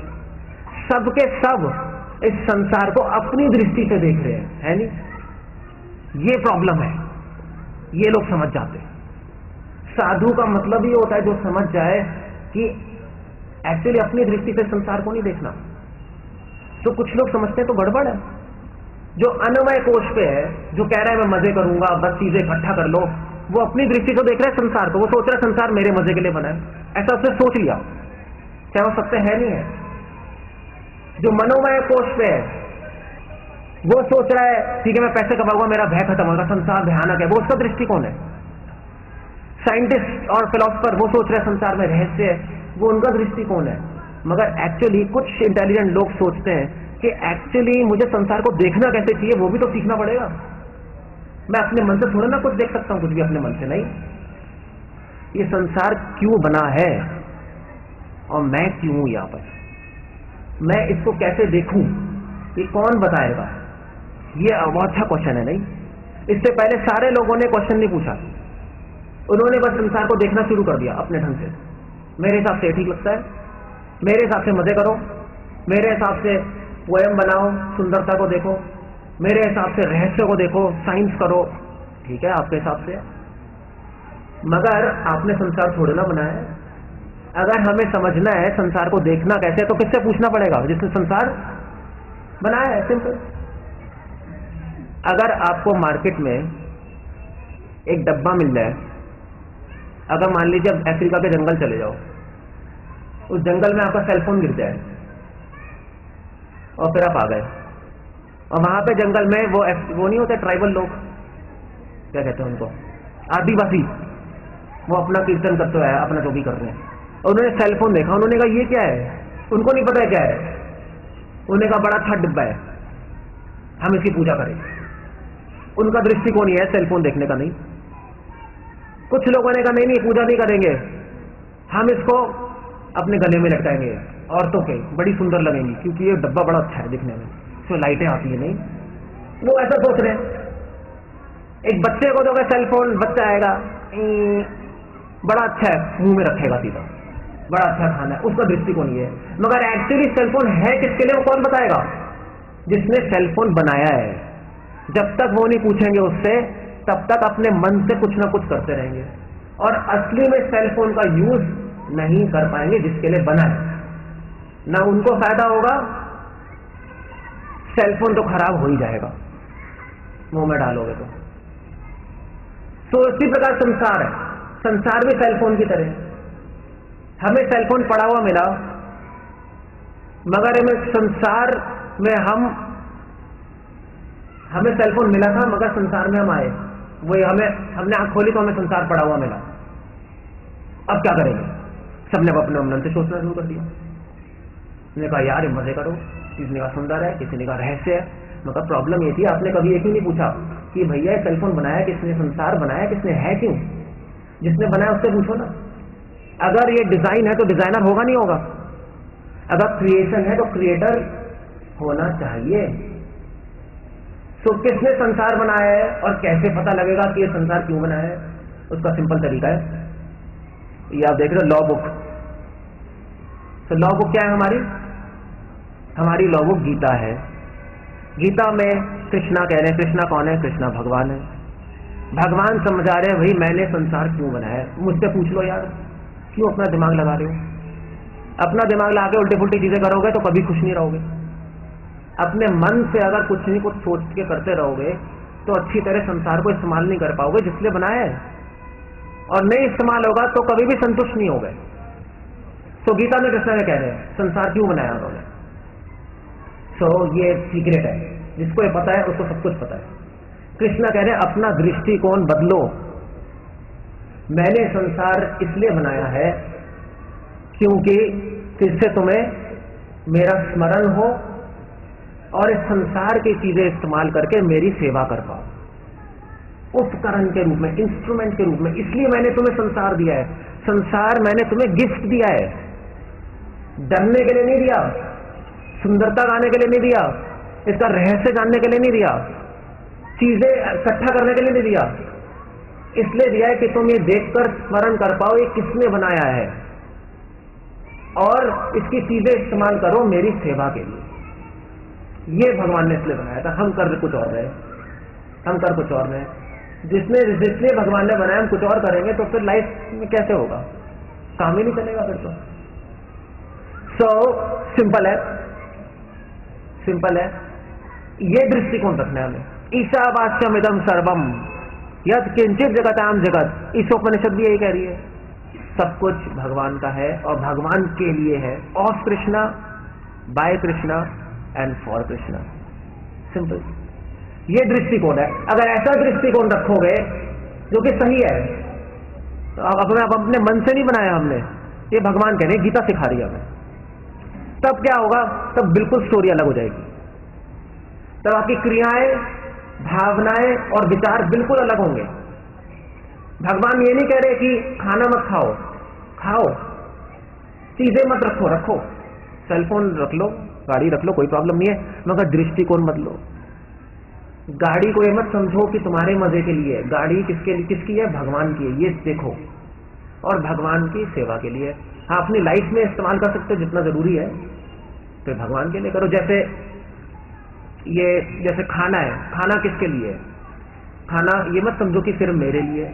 सबके सब इस संसार को अपनी दृष्टि से देख रहे हैं, है नहीं? ये प्रॉब्लम है, ये लोग समझ जाते हैं। साधु का मतलब ही होता है जो समझ जाए कि एक्चुअली अपनी दृष्टि से संसार को नहीं देखना। तो कुछ लोग समझते हैं तो गड़बड़ है। जो अन्नमय कोश पे है, जो कह रहा है मैं मजे करूंगा, बस चीजें इकट्ठा कर लो, वो अपनी दृष्टि से देख रहा है संसार को, वो सोच रहा है संसार मेरे मजे के लिए बना है, ऐसा उसने सोच लिया, क्या वो सत्य है? नहीं है। जो मनोमय कोश पे है, वो सोच रहा है ठीक है मैं पैसे कमाऊंगा, मेरा भय खत्म होगा, संसार भयानक है, वो उसका दृष्टिकोण है। साइंटिस्ट और फिलोसफर वो सोच रहे हैं संसार में रहस्य है, वो उनका दृष्टिकोण है। मगर एक्चुअली कुछ इंटेलिजेंट लोग सोचते हैं कि एक्चुअली मुझे संसार को देखना कैसे चाहिए वो भी तो सीखना पड़ेगा। मैं अपने मन से थोड़ा ना कुछ देख सकता हूं, कुछ भी अपने मन से नहीं। ये संसार क्यों बना है और मैं क्यों हूं यहां पर, मैं इसको कैसे देखूं, ये कौन बताएगा? ये बहुत अच्छा क्वेश्चन है, नहीं? इससे पहले सारे लोगों ने क्वेश्चन नहीं पूछा, उन्होंने बस संसार को देखना शुरू कर दिया अपने ढंग से। मेरे हिसाब से ठीक लगता है, मेरे हिसाब से मजे करो, मेरे हिसाब से पोएम बनाओ, सुंदरता को देखो, मेरे हिसाब से रहस्य को देखो, साइंस करो, ठीक है आपके हिसाब से। मगर आपने संसार थोड़े ना बनाया है। अगर हमें समझना है संसार को देखना कैसे, तो किससे पूछना पड़ेगा? जिसने संसार बनाया है, सिंपल। अगर आपको मार्केट में एक डब्बा मिल जाए, अगर मान लीजिए अब अफ्रीका के जंगल चले जाओ, उस जंगल में आपका सेलफोन गिर जाए और फिर आप आ गए, और वहां पे जंगल में वो नहीं होते ट्राइबल लोग, क्या कहते हैं उनको, आदिवासी, वो अपना कीर्तन करते हुए अपना जो भी कर रहे हैं, और उन्होंने सेलफोन देखा, उन्होंने कहा ये क्या है, उनको नहीं पता है क्या है, उन्होंने कहा बड़ा अच्छा डिब्बा है, हम इसकी पूजा करें। उनका दृष्टिकोण ये है सेलफोन देखने का नहीं। कुछ लोगों ने कहा नहीं नहीं पूजा नहीं करेंगे, हम इसको अपने गले में लटकाएंगे, औरतों के बड़ी सुंदर लगेंगी क्योंकि ये डब्बा बड़ा अच्छा है दिखने में, इसमें लाइटें आती है। नहीं, वो ऐसा सोच रहे हैं। एक बच्चे को दोगे सेलफोन, बच्चा आएगा बड़ा अच्छा है, मुंह में रखेगा सीधा, बड़ा अच्छा खाना है, उसका दृष्टिकोण ये है। मगर एक्चुअली सेलफोन है किसके लिए, वो कौन बताएगा? जिसने सेलफोन बनाया है। जब तक वो नहीं पूछेंगे उससे, तब तक अपने मन से कुछ ना कुछ करते रहेंगे और असली में सेलफोन का यूज नहीं कर पाएंगे जिसके लिए बना है। ना उनको फायदा होगा, सेलफोन तो खराब हो ही जाएगा मुंह में डालोगे तो इसी प्रकार संसार है, संसार भी सेलफोन की तरह। हमें सेलफोन पड़ा हुआ मिला, मगर हमें संसार में हमें सेलफोन मिला था, मगर संसार में हम आए, वही हमने आंख खोली तो हमें संसार पड़ा हुआ मिला। अब क्या करेंगे? सबने अपने मन से सोचना शुरू कर दिया। उसने कहा यार मजे करो, किसी ने कहा सुंदर है, किसी ने कहा रहस्य है। मगर प्रॉब्लम ये थी, आपने कभी ये क्यों नहीं पूछा कि भैया ये सेलफोन बनाया किसने, संसार बनाया किसने, है क्यों? जिसने बनाया उससे पूछो ना। अगर ये डिजाइन है तो डिजाइनर होगा नहीं होगा? अगर क्रिएशन है तो क्रिएटर होना चाहिए। तो किसने संसार बनाया है और कैसे पता लगेगा कि ये संसार क्यों बनाया है? उसका सिंपल तरीका है, ये आप देख रहे हो लॉ बुक। तो लॉ बुक क्या है हमारी लॉ बुक गीता है। गीता में कृष्णा कह रहे हैं, कृष्णा कौन है? कृष्णा भगवान है। भगवान समझा रहे हैं भाई मैंने संसार क्यों बनाया है। मुझसे पूछ लो यार, क्यों अपना दिमाग लगा रहे हो? अपना दिमाग लगा के उल्टी फुल्टी चीजें करोगे तो कभी खुश नहीं रहोगे। अपने मन से अगर कुछ नहीं कुछ सोच के करते रहोगे तो अच्छी तरह संसार को इस्तेमाल नहीं कर पाओगे जिसलिए बनाया है, और नहीं इस्तेमाल होगा तो कभी भी संतुष्ट नहीं होगे। तो गीता में कृष्ण ने कह रहे हैं संसार क्यों बनाया उन्होंने। सो ये सीक्रेट है, जिसको ये पता है उसको सब कुछ पता है। कृष्ण कह रहे हैं अपना दृष्टिकोण बदलो। मैंने संसार इसलिए बनाया है क्योंकि इससे तुम्हें मेरा स्मरण हो और इस संसार की चीजें इस्तेमाल करके मेरी सेवा कर पाओ, उपकरण के रूप में, इंस्ट्रूमेंट के रूप में। इसलिए मैंने तुम्हें संसार दिया है। संसार मैंने तुम्हें गिफ्ट दिया है, डरने के लिए नहीं दिया, सुंदरता गाने के लिए नहीं दिया, इसका रहस्य जानने के लिए नहीं दिया, चीजें इकट्ठा करने के लिए नहीं दिया। इसलिए दिया है कि तुम ये देखकर स्मरण कर पाओ ये किसने बनाया है और इसकी चीजें इस्तेमाल करो मेरी सेवा के लिए। ये भगवान ने इसलिए बनाया था। हम कर कुछ और रहे, हम कर कुछ और रहे। जिसलिए भगवान ने बनाया हम कुछ और करेंगे तो फिर लाइफ में कैसे होगा? काम ही नहीं चलेगा फिर तो। सो सिंपल है, सिंपल है। ये दृष्टिकोण रखना है हमें। ईशावास्यम इदम सर्वम यत् किंचित जगताम जगत। ईशोपनिषद भी यही कह रही है, सब कुछ भगवान का है और भगवान के लिए है। Of Krishna, by Krishna and for Krishna. Simple, ये दृष्टिकोण है। अगर ऐसा दृष्टिकोण रखोगे जो कि सही है, तो अब अपने मन से नहीं बनाया हमने, ये भगवान कह रहे हैं, गीता सिखा रही है हमें। तब क्या होगा? तब बिल्कुल स्टोरी अलग हो जाएगी। तब आपकी क्रियाएं, भावनाएं और विचार बिल्कुल अलग होंगे। भगवान ये नहीं कह रहे कि खाना मत खाओ, खाओ, चीजें मत रखो, रखो, सेलफोन रख लो, गाड़ी रख लो, कोई प्रॉब्लम नहीं है, मगर दृष्टिकोण मत लो। गाड़ी को ये मत समझो कि तुम्हारे मजे के लिए, गाड़ी किसकी है? भगवान की है, ये देखो, और भगवान की सेवा के लिए। हाँ, अपनी लाइफ में इस्तेमाल कर सकते हो जितना जरूरी है, तो भगवान के लिए करो। जैसे खाना है, खाना किसके लिए है? खाना ये मत समझो कि सिर्फ मेरे लिए।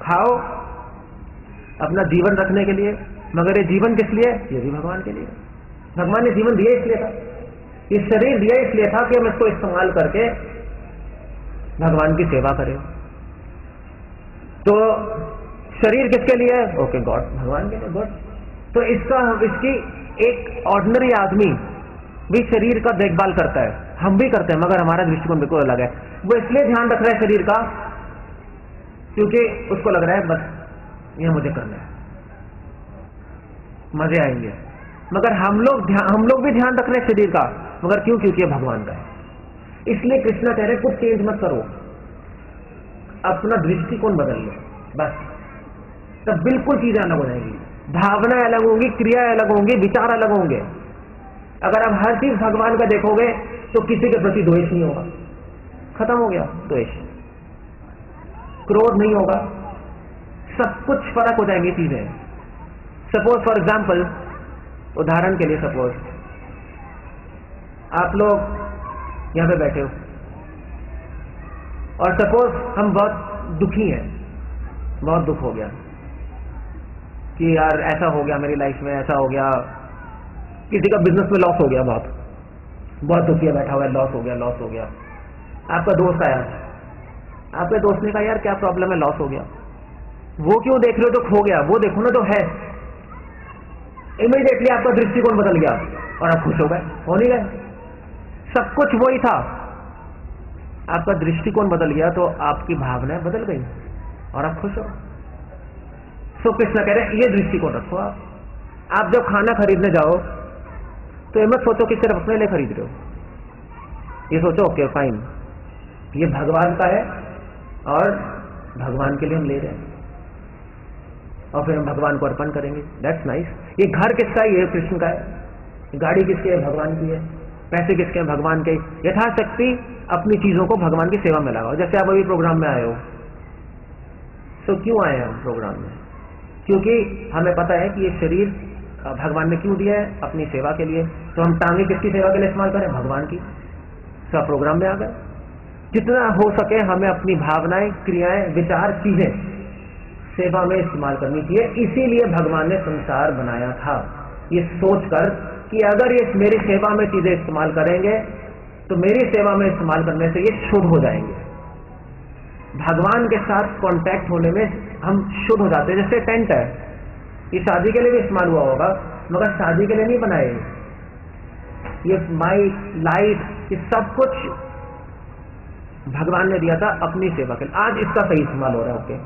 खाओ अपना जीवन रखने के लिए, मगर ये जीवन किस लिए? ये भी भगवान के लिए। भगवान ने जीवन दिया इसलिए था, ये शरीर दिया इसलिए था कि हम इसको इस्तेमाल करके भगवान की सेवा करें। तो शरीर किसके लिए है? ओके, गॉड, भगवान के लिए, गॉड। तो इसकी एक ऑर्डिनरी आदमी भी शरीर का देखभाल करता है, हम भी करते हैं, मगर हमारा दृष्टिकोण बिल्कुल अलग है। वो इसलिए ध्यान रख रहा है शरीर का क्योंकि उसको लग रहा है बस ये मुझे करना है, मजे आएंगे। मगर हम लोग भी ध्यान रख रहे हैं शरीर का, मगर क्यों? क्योंकि ये भगवान का है। इसलिए कृष्ण कह रहे कुछ चेंज मत करो, अपना दृष्टिकोण बदल लो बस, तब बिल्कुल चीजें अलग हो जाएंगी। भावनाएं अलग होंगी, क्रियाएं अलग होंगी, विचार अलग होंगे। अगर आप हर चीज भगवान का देखोगे तो किसी के प्रति द्वेष नहीं होगा, खत्म हो गया द्वेष, क्रोध नहीं होगा, सब कुछ फर्क हो जाएंगी चीजें। सपोज फॉर एग्जाम्पल, उदाहरण के लिए सपोज आप लोग यहां पे बैठे हो और सपोज हम बहुत दुखी हैं, बहुत दुख हो गया कि यार ऐसा हो गया मेरी लाइफ में, ऐसा हो गया, किसी का बिजनेस में लॉस हो गया, बहुत दुखी है, बैठा हुआ है, लॉस हो गया। आपका दोस्त आया, आपके दोस्त ने कहा यार क्या प्रॉब्लम है, लॉस हो गया। वो क्यों देख रहे हो जो खो गया, वो देखो ना जो है। इमीडिएटली आपका दृष्टिकोण बदल गया और आप खुश हो गए, हो नहीं गए? सब कुछ वही था, आपका दृष्टिकोण बदल गया तो आपकी भावनाएं बदल गई और आप खुश हो। सो कृष्ण कह रहे हैं ये दृष्टिकोण रखो। आप जब खाना खरीदने जाओ तो ये मत सोचो कि सिर्फ अपने लिए खरीद रहे हो, ये सोचो ओके फाइन, ये भगवान का है और भगवान के लिए हम ले रहे हैं और फिर हम भगवान को अर्पण करेंगे। That's nice. ये घर किसका है? ये कृष्ण का है। गाड़ी किसकी है? भगवान की है। पैसे किसके हैं? भगवान के। यथाशक्ति अपनी चीजों को भगवान की सेवा में लगाओ। जैसे आप अभी प्रोग्राम में आए हो, तो क्यों आए हैं हम प्रोग्राम में? क्योंकि हमें पता है कि ये शरीर भगवान ने क्यों दिया है? अपनी सेवा के लिए। तो हम टांगे किसकी सेवा के लिए इस्तेमाल करें? भगवान की। सब प्रोग्राम में आ गए। जितना हो सके हमें अपनी भावनाएं, क्रियाएं, विचार, चीजें सेवा में इस्तेमाल करनी चाहिए। इसीलिए भगवान ने संसार बनाया था, ये सोचकर कि अगर ये मेरी सेवा में चीजें इस्तेमाल करेंगे तो मेरी सेवा में इस्तेमाल करने से ये शुद्ध हो जाएंगे। भगवान के साथ कांटेक्ट होने में हम शुद्ध हो जाते हैं। जैसे टेंट है, ये शादी के लिए भी इस्तेमाल हुआ होगा, मगर शादी के लिए नहीं बनाए। ये माइक, लाइट, ये सब कुछ भगवान ने दिया था अपनी सेवा के लिए। आज इसका सही इस्तेमाल हो रहा है। ओके,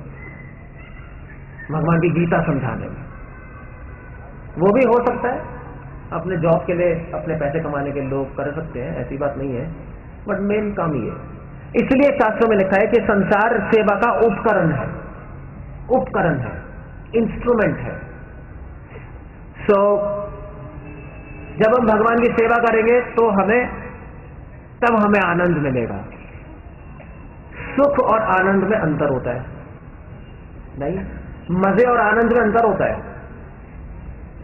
भगवान की गीता समझाने में वो भी हो सकता है। अपने जॉब के लिए, अपने पैसे कमाने के लोग कर सकते हैं, ऐसी बात नहीं है, बट मेन काम ही है। इसलिए शास्त्रों में लिखा है कि संसार सेवा का उपकरण है, उपकरण है, इंस्ट्रूमेंट है। सो जब हम भगवान की सेवा करेंगे तो तब हमें आनंद मिलेगा। सुख और आनंद में अंतर होता है नहीं? मजे और आनंद में अंतर होता है।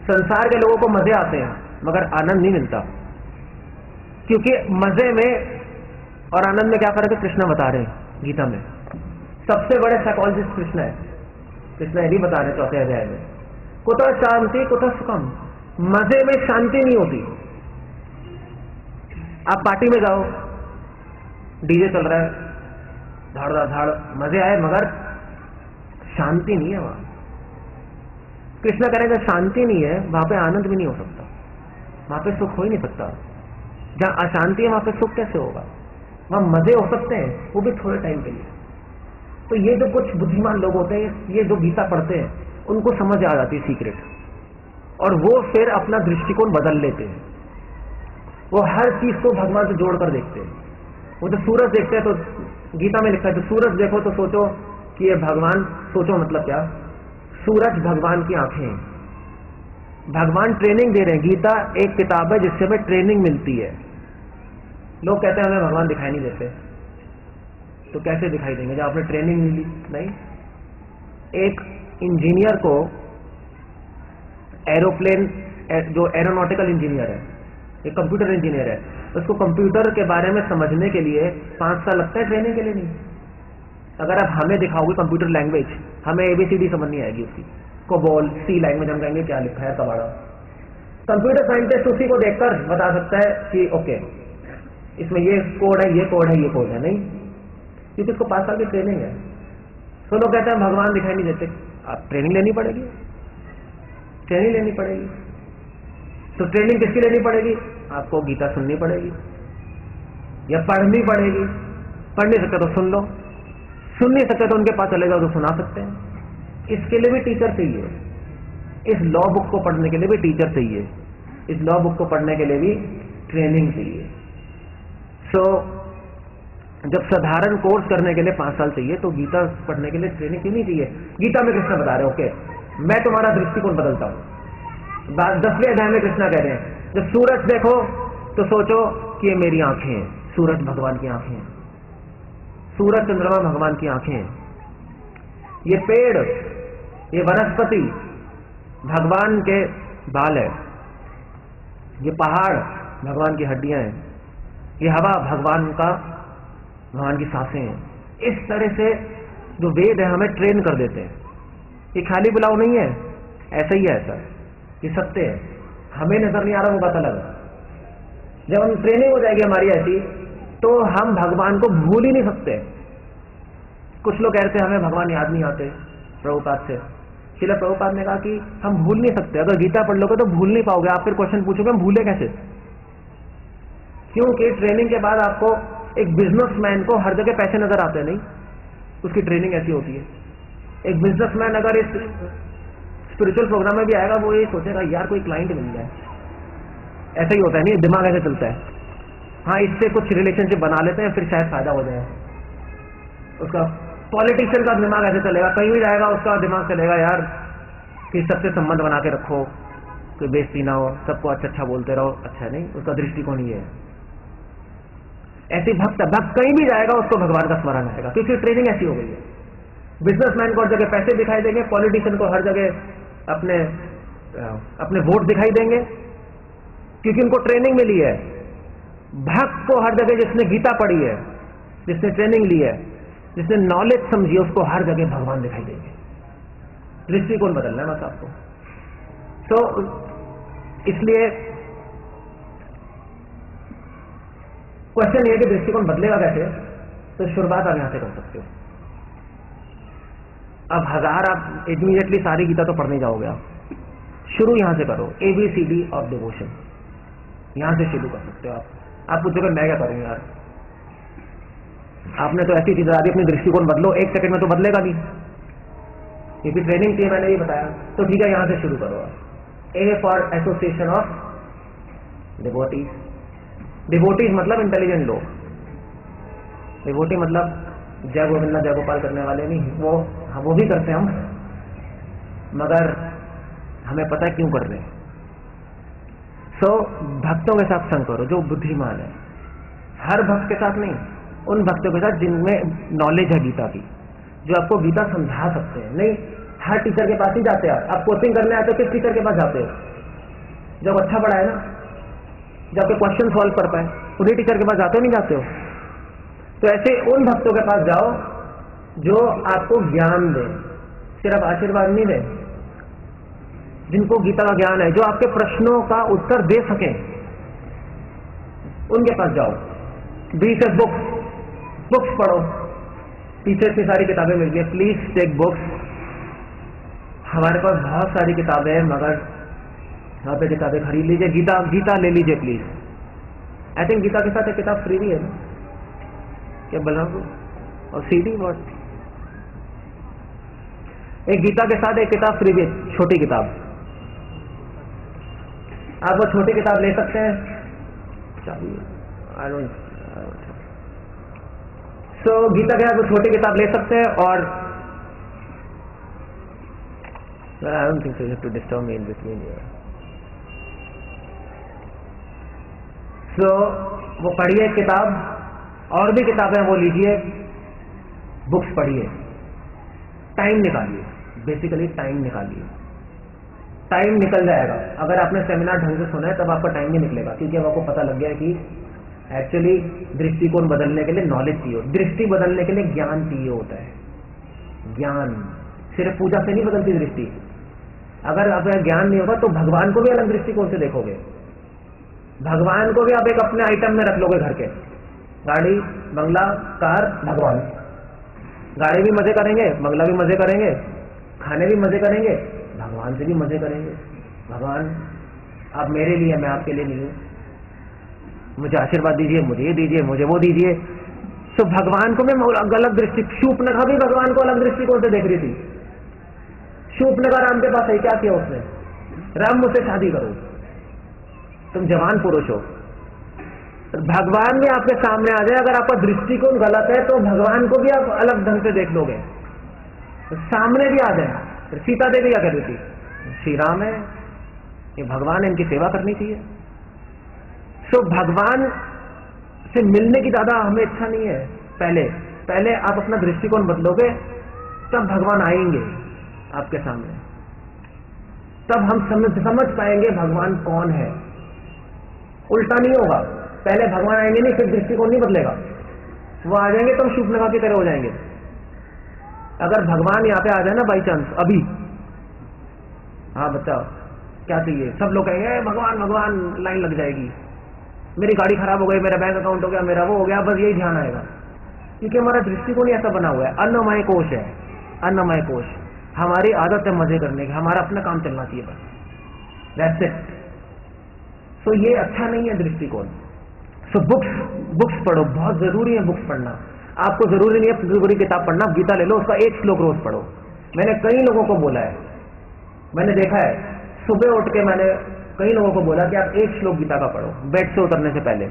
संसार के लोगों को मजे आते हैं मगर आनंद नहीं मिलता, क्योंकि मजे में और आनंद में क्या फर्क है? कृष्ण बता रहे हैं गीता में। सबसे बड़े साइकोलॉजिस्ट कृष्ण है। कृष्ण यही बता रहे चौथे अध्याय में, कुतो शांति कुतो सुखम। मजे में शांति नहीं होती। आप पार्टी में जाओ, डीजे चल रहा है, धाड़ धाड़, मजे आए, मगर शांति नहीं है वहां। कृष्ण करेगा शांति नहीं है, वहां पे आनंद भी नहीं हो सकता, वहां पे सुख हो ही नहीं सकता। जहां अशांति है वहां पे सुख कैसे होगा? वहां मजे हो सकते हैं, वो भी थोड़े टाइम के लिए। तो ये जो कुछ बुद्धिमान लोग होते हैं, ये जो गीता पढ़ते हैं, उनको समझ आ जाती है सीक्रेट, और वो फिर अपना दृष्टिकोण बदल लेते हैं। वो हर चीज को भगवान से जोड़कर देखते हैं। वो जो सूरज देखते हैं, तो गीता में लिखा है, तो सूरज देखो तो सोचो कि ये भगवान, सोचो मतलब क्या? सूरज भगवान की आंखें हैं। भगवान ट्रेनिंग दे रहे हैं। गीता एक किताब है जिससे हमें ट्रेनिंग मिलती है। लोग कहते हैं हमें भगवान दिखाई नहीं देते, तो कैसे दिखाई देंगे जब आपने ट्रेनिंग मिली? नहीं। एक इंजीनियर को एरोप्लेन, जो एरोनॉटिकल इंजीनियर है, एक कंप्यूटर इंजीनियर है, उसको कंप्यूटर के बारे में समझने के लिए 5 साल लगता है, ट्रेनिंग के लिए नहीं। अगर आप हमें दिखाओगे कंप्यूटर लैंग्वेज, हमें ABCD समझ नहीं आएगी उसकी। कोबोल, सी लैंग्वेज हम कहेंगे क्या लिखा है कबाड़ा। कंप्यूटर साइंटिस्ट उसी को देखकर बता सकता है कि ओके इसमें ये कोड है, ये कोड है, ये कोड है। नहीं, क्योंकि इसको 5 साल की ट्रेनिंग है। तो लोग कहते हैं भगवान दिखाई नहीं देते। आप ट्रेनिंग लेनी पड़ेगी, ट्रेनिंग लेनी पड़ेगी। तो ट्रेनिंग किसकी लेनी पड़ेगी? आपको गीता सुननी पड़ेगी या पढ़नी पड़ेगी। पढ़ नहीं सकते तो सुन लो, सुन नहीं सकते तो उनके पास चले जाओ तो सुना सकते हैं। इसके लिए भी टीचर चाहिए, इस लॉ बुक को पढ़ने के लिए भी टीचर चाहिए, इस लॉ बुक को पढ़ने के लिए भी ट्रेनिंग चाहिए। सो जब साधारण कोर्स करने के लिए 5 साल चाहिए तो गीता पढ़ने के लिए ट्रेनिंग क्यों नहीं चाहिए? गीता में कृष्ण बता रहे ओके, मैं तुम्हारा दृष्टिकोण बदलता हूं। 10वें अध्याय में कृष्णा कह रहे हैं जब सूरज देखो तो सोचो कि ये मेरी आंखें हैं, सूरज भगवान की आंखें हैं, सूरज चंद्रमा भगवान की आंखें हैं, ये पेड़ ये वनस्पति भगवान के बाल है, ये पहाड़ भगवान की हड्डियां हैं, ये हवा भगवान की सांसें हैं। इस तरह से जो वेद है हमें ट्रेन कर देते हैं। ये खाली बुलाव नहीं है, ऐसा ही है, ऐसा ये सत्य है। हमें नजर नहीं आ रहा वो बात अलग है। जब हम ट्रेनिंग हो जाएगी हमारी ऐसी तो हम भगवान को भूल ही नहीं सकते। कुछ लोग कहते हैं हमें भगवान याद नहीं आते प्रभुपाद से। श्रील प्रभुपाद ने कहा कि हम भूल नहीं सकते, अगर गीता पढ़ लोगे तो भूल नहीं पाओगे। आप फिर क्वेश्चन पूछोगे हम भूले कैसे? क्योंकि ट्रेनिंग के बाद आपको एक बिजनेसमैन को हर जगह पैसे नजर आते हैं, नहीं, उसकी ट्रेनिंग ऐसी होती है। एक बिजनेसमैन अगर इस स्पिरिचुअल प्रोग्राम में भी आएगा वो ये सोचेगा यार कोई क्लाइंट मिल जाए, ऐसा ही होता है, नहीं दिमाग ऐसे चलता है। हाँ इससे कुछ रिलेशनशिप बना लेते हैं फिर शायद फायदा हो जाए। उसका पॉलिटिशियन का दिमाग ऐसे चलेगा, कहीं भी जाएगा उसका दिमाग चलेगा यार कि सबसे संबंध बना के रखो, कोई बेइज्जती ना हो, सबको अच्छा अच्छा बोलते रहो। अच्छा नहीं, उसका दृष्टिकोण ही है। ऐसे भक्त कहीं भी जाएगा उसको भगवान का स्मरण आएगा, क्योंकि ट्रेनिंग ऐसी हो गई है। बिजनेसमैन को हर जगह पैसे दिखाई देंगे, पॉलिटिशियन को हर जगह अपने वोट दिखाई देंगे, क्योंकि उनको ट्रेनिंग मिली है। भक्त को हर जगह जिसने गीता पढ़ी है, जिसने ट्रेनिंग ली है, जिसने नॉलेज समझी है, उसको हर जगह भगवान दिखाई देंगे। दृष्टिकोण बदलना है बस आपको। तो इसलिए क्वेश्चन ये कि दृष्टिकोण बदलेगा कैसे? तो शुरुआत आप यहां से कर सकते हो। अब आप इमीडिएटली सारी गीता तो पढ़ने जाओगे, आप शुरू यहां से करो। ABCD ऑफ डिवोशन यहां से शुरू कर सकते हो। आप पूछोगे मैं क्या करूं यार, आपने तो ऐसी चीज आ रही, अपनी दृष्टिकोण बदलो। 1 सेकंड में तो बदलेगा नहीं, क्योंकि ट्रेनिंग चाहिए, मैंने ये बताया। तो ठीक है यहां से शुरू करो। A for association of devotees. Devotees मतलब इंटेलिजेंट लोग। डिवोटी मतलब जय गोविंदा जय गोपाल करने वाले नहीं, वो भी करते हैं हम, मगर हमें पता है क्यों कर रहे हैं। भक्तों के साथ संग करो जो बुद्धिमान है। हर भक्त के साथ नहीं, उन भक्तों के साथ जिनमें नॉलेज है गीता की, जो आपको गीता समझा सकते हैं। नहीं हर टीचर के पास ही जाते हैं। आप कोचिंग करने आते हो किस टीचर के पास जाते हो? जब अच्छा पढ़ाए ना, जब आपके क्वेश्चन सॉल्व कर पाए, उन्हीं टीचर के पास जाते हो, नहीं जाते हो? तो ऐसे उन भक्तों के पास जाओ जो आपको ज्ञान दे, सिर्फ आशीर्वाद नहीं दे, जिनको गीता का ज्ञान है, जो आपके प्रश्नों का उत्तर दे सके, उनके पास जाओ। BSS बुक्स पढ़ो, पीछे इतनी सारी किताबें मिल गई। Please take books. हमारे पास बहुत सारी किताबें हैं, मगर यहाँ पे किताबें खरीद लीजिए। गीता ले लीजिए प्लीज। आई थिंक गीता के साथ एक किताब फ्री भी है ना, क्या बलराम? और CD वॉट, एक गीता के साथ एक किताब फ्री भी है, छोटी किताब। आप वो छोटी किताब ले सकते हैं। गीता के साथ वो छोटी किताब ले सकते हैं। और I don't think so. You have to disturb me in between here. वो पढ़िए किताब, और भी किताबें वो लीजिए, बुक्स पढ़िए, टाइम निकालिए। बेसिकली टाइम निकालिए, टाइम निकल जाएगा। अगर आपने सेमिनार ढंग से सुना है तब आपका टाइम नहीं निकलेगा, क्योंकि अब आपको पता लग गया है कि एक्चुअली दृष्टिकोण बदलने के लिए नॉलेज चाहिए, दृष्टि बदलने के लिए ज्ञान चाहिए होता है। ज्ञान सिर्फ पूजा से नहीं बदलती दृष्टि। अगर आपका ज्ञान नहीं होगा तो भगवान को भी अलग दृष्टिकोण से देखोगे। भगवान को भी आप एक अपने आइटम में रख लोगे घर के, गाड़ी, बंगला, कार, भगवान। गाड़ी भी मजे करेंगे, बंगला भी मजे करेंगे, खाने भी मजे करेंगे, भगवान से भी मजे करेंगे। भगवान आप मेरे लिए, मैं आपके लिए नहीं हूं। मुझे आशीर्वाद दीजिए, मुझे ये दीजिए, मुझे वो दीजिए। तो भगवान को मैं अलग दृष्टि, शूर्पणखा भी भगवान को अलग दृष्टिकोण से देख रही थी। शूर्पणखा राम के पास आई, क्या किया उसने? राम मुझसे शादी करो, तुम जवान पुरुष हो। भगवान भी आपके सामने आ जाए, अगर आपका दृष्टिकोण गलत है तो भगवान को भी आप अलग ढंग से देख लोगे। तो सामने भी आ जाए। सीता देवी क्या कर रही थी? श्री राम है, ये भगवान है, इनकी सेवा करनी चाहिए। तो भगवान से मिलने की ज्यादा हमें इच्छा नहीं है। पहले आप अपना दृष्टिकोण बदलोगे, तब भगवान आएंगे आपके सामने, तब हम समझ पाएंगे भगवान कौन है। उल्टा नहीं होगा, पहले भगवान आएंगे नहीं, फिर दृष्टिकोण नहीं बदलेगा। वो आ जाएंगे तो हम शूर्पणखा की तरह हो जाएंगे। अगर भगवान यहाँ पे आ जाए ना बाई चांस अभी, हाँ बताओ क्या चाहिए, सब लोग कहेंगे भगवान भगवान, लाइन लग जाएगी। मेरी गाड़ी खराब हो गई, मेरा बैंक अकाउंट हो गया, मेरा वो हो गया, बस यही ध्यान आएगा। क्योंकि हमारा दृष्टिकोण ऐसा बना हुआ है, अन्नमय कोश है, अन्नमय कोश। हमारी आदत है मजे करने की, हमारा अपना काम चलना चाहिए बस, दैट्स इट। सो ये अच्छा नहीं है दृष्टिकोण। सो बुक्स पढ़ो, बहुत जरूरी है बुक्स पढ़ना। आपको जरूरी नहीं है पूरी किताब पढ़ना, गीता ले लो, उसका एक श्लोक रोज पढ़ो। मैंने कई लोगों को बोला है, मैंने देखा है, सुबह उठ के मैंने कई लोगों को बोला कि आप एक श्लोक गीता का पढ़ो बेड से उतरने से पहले,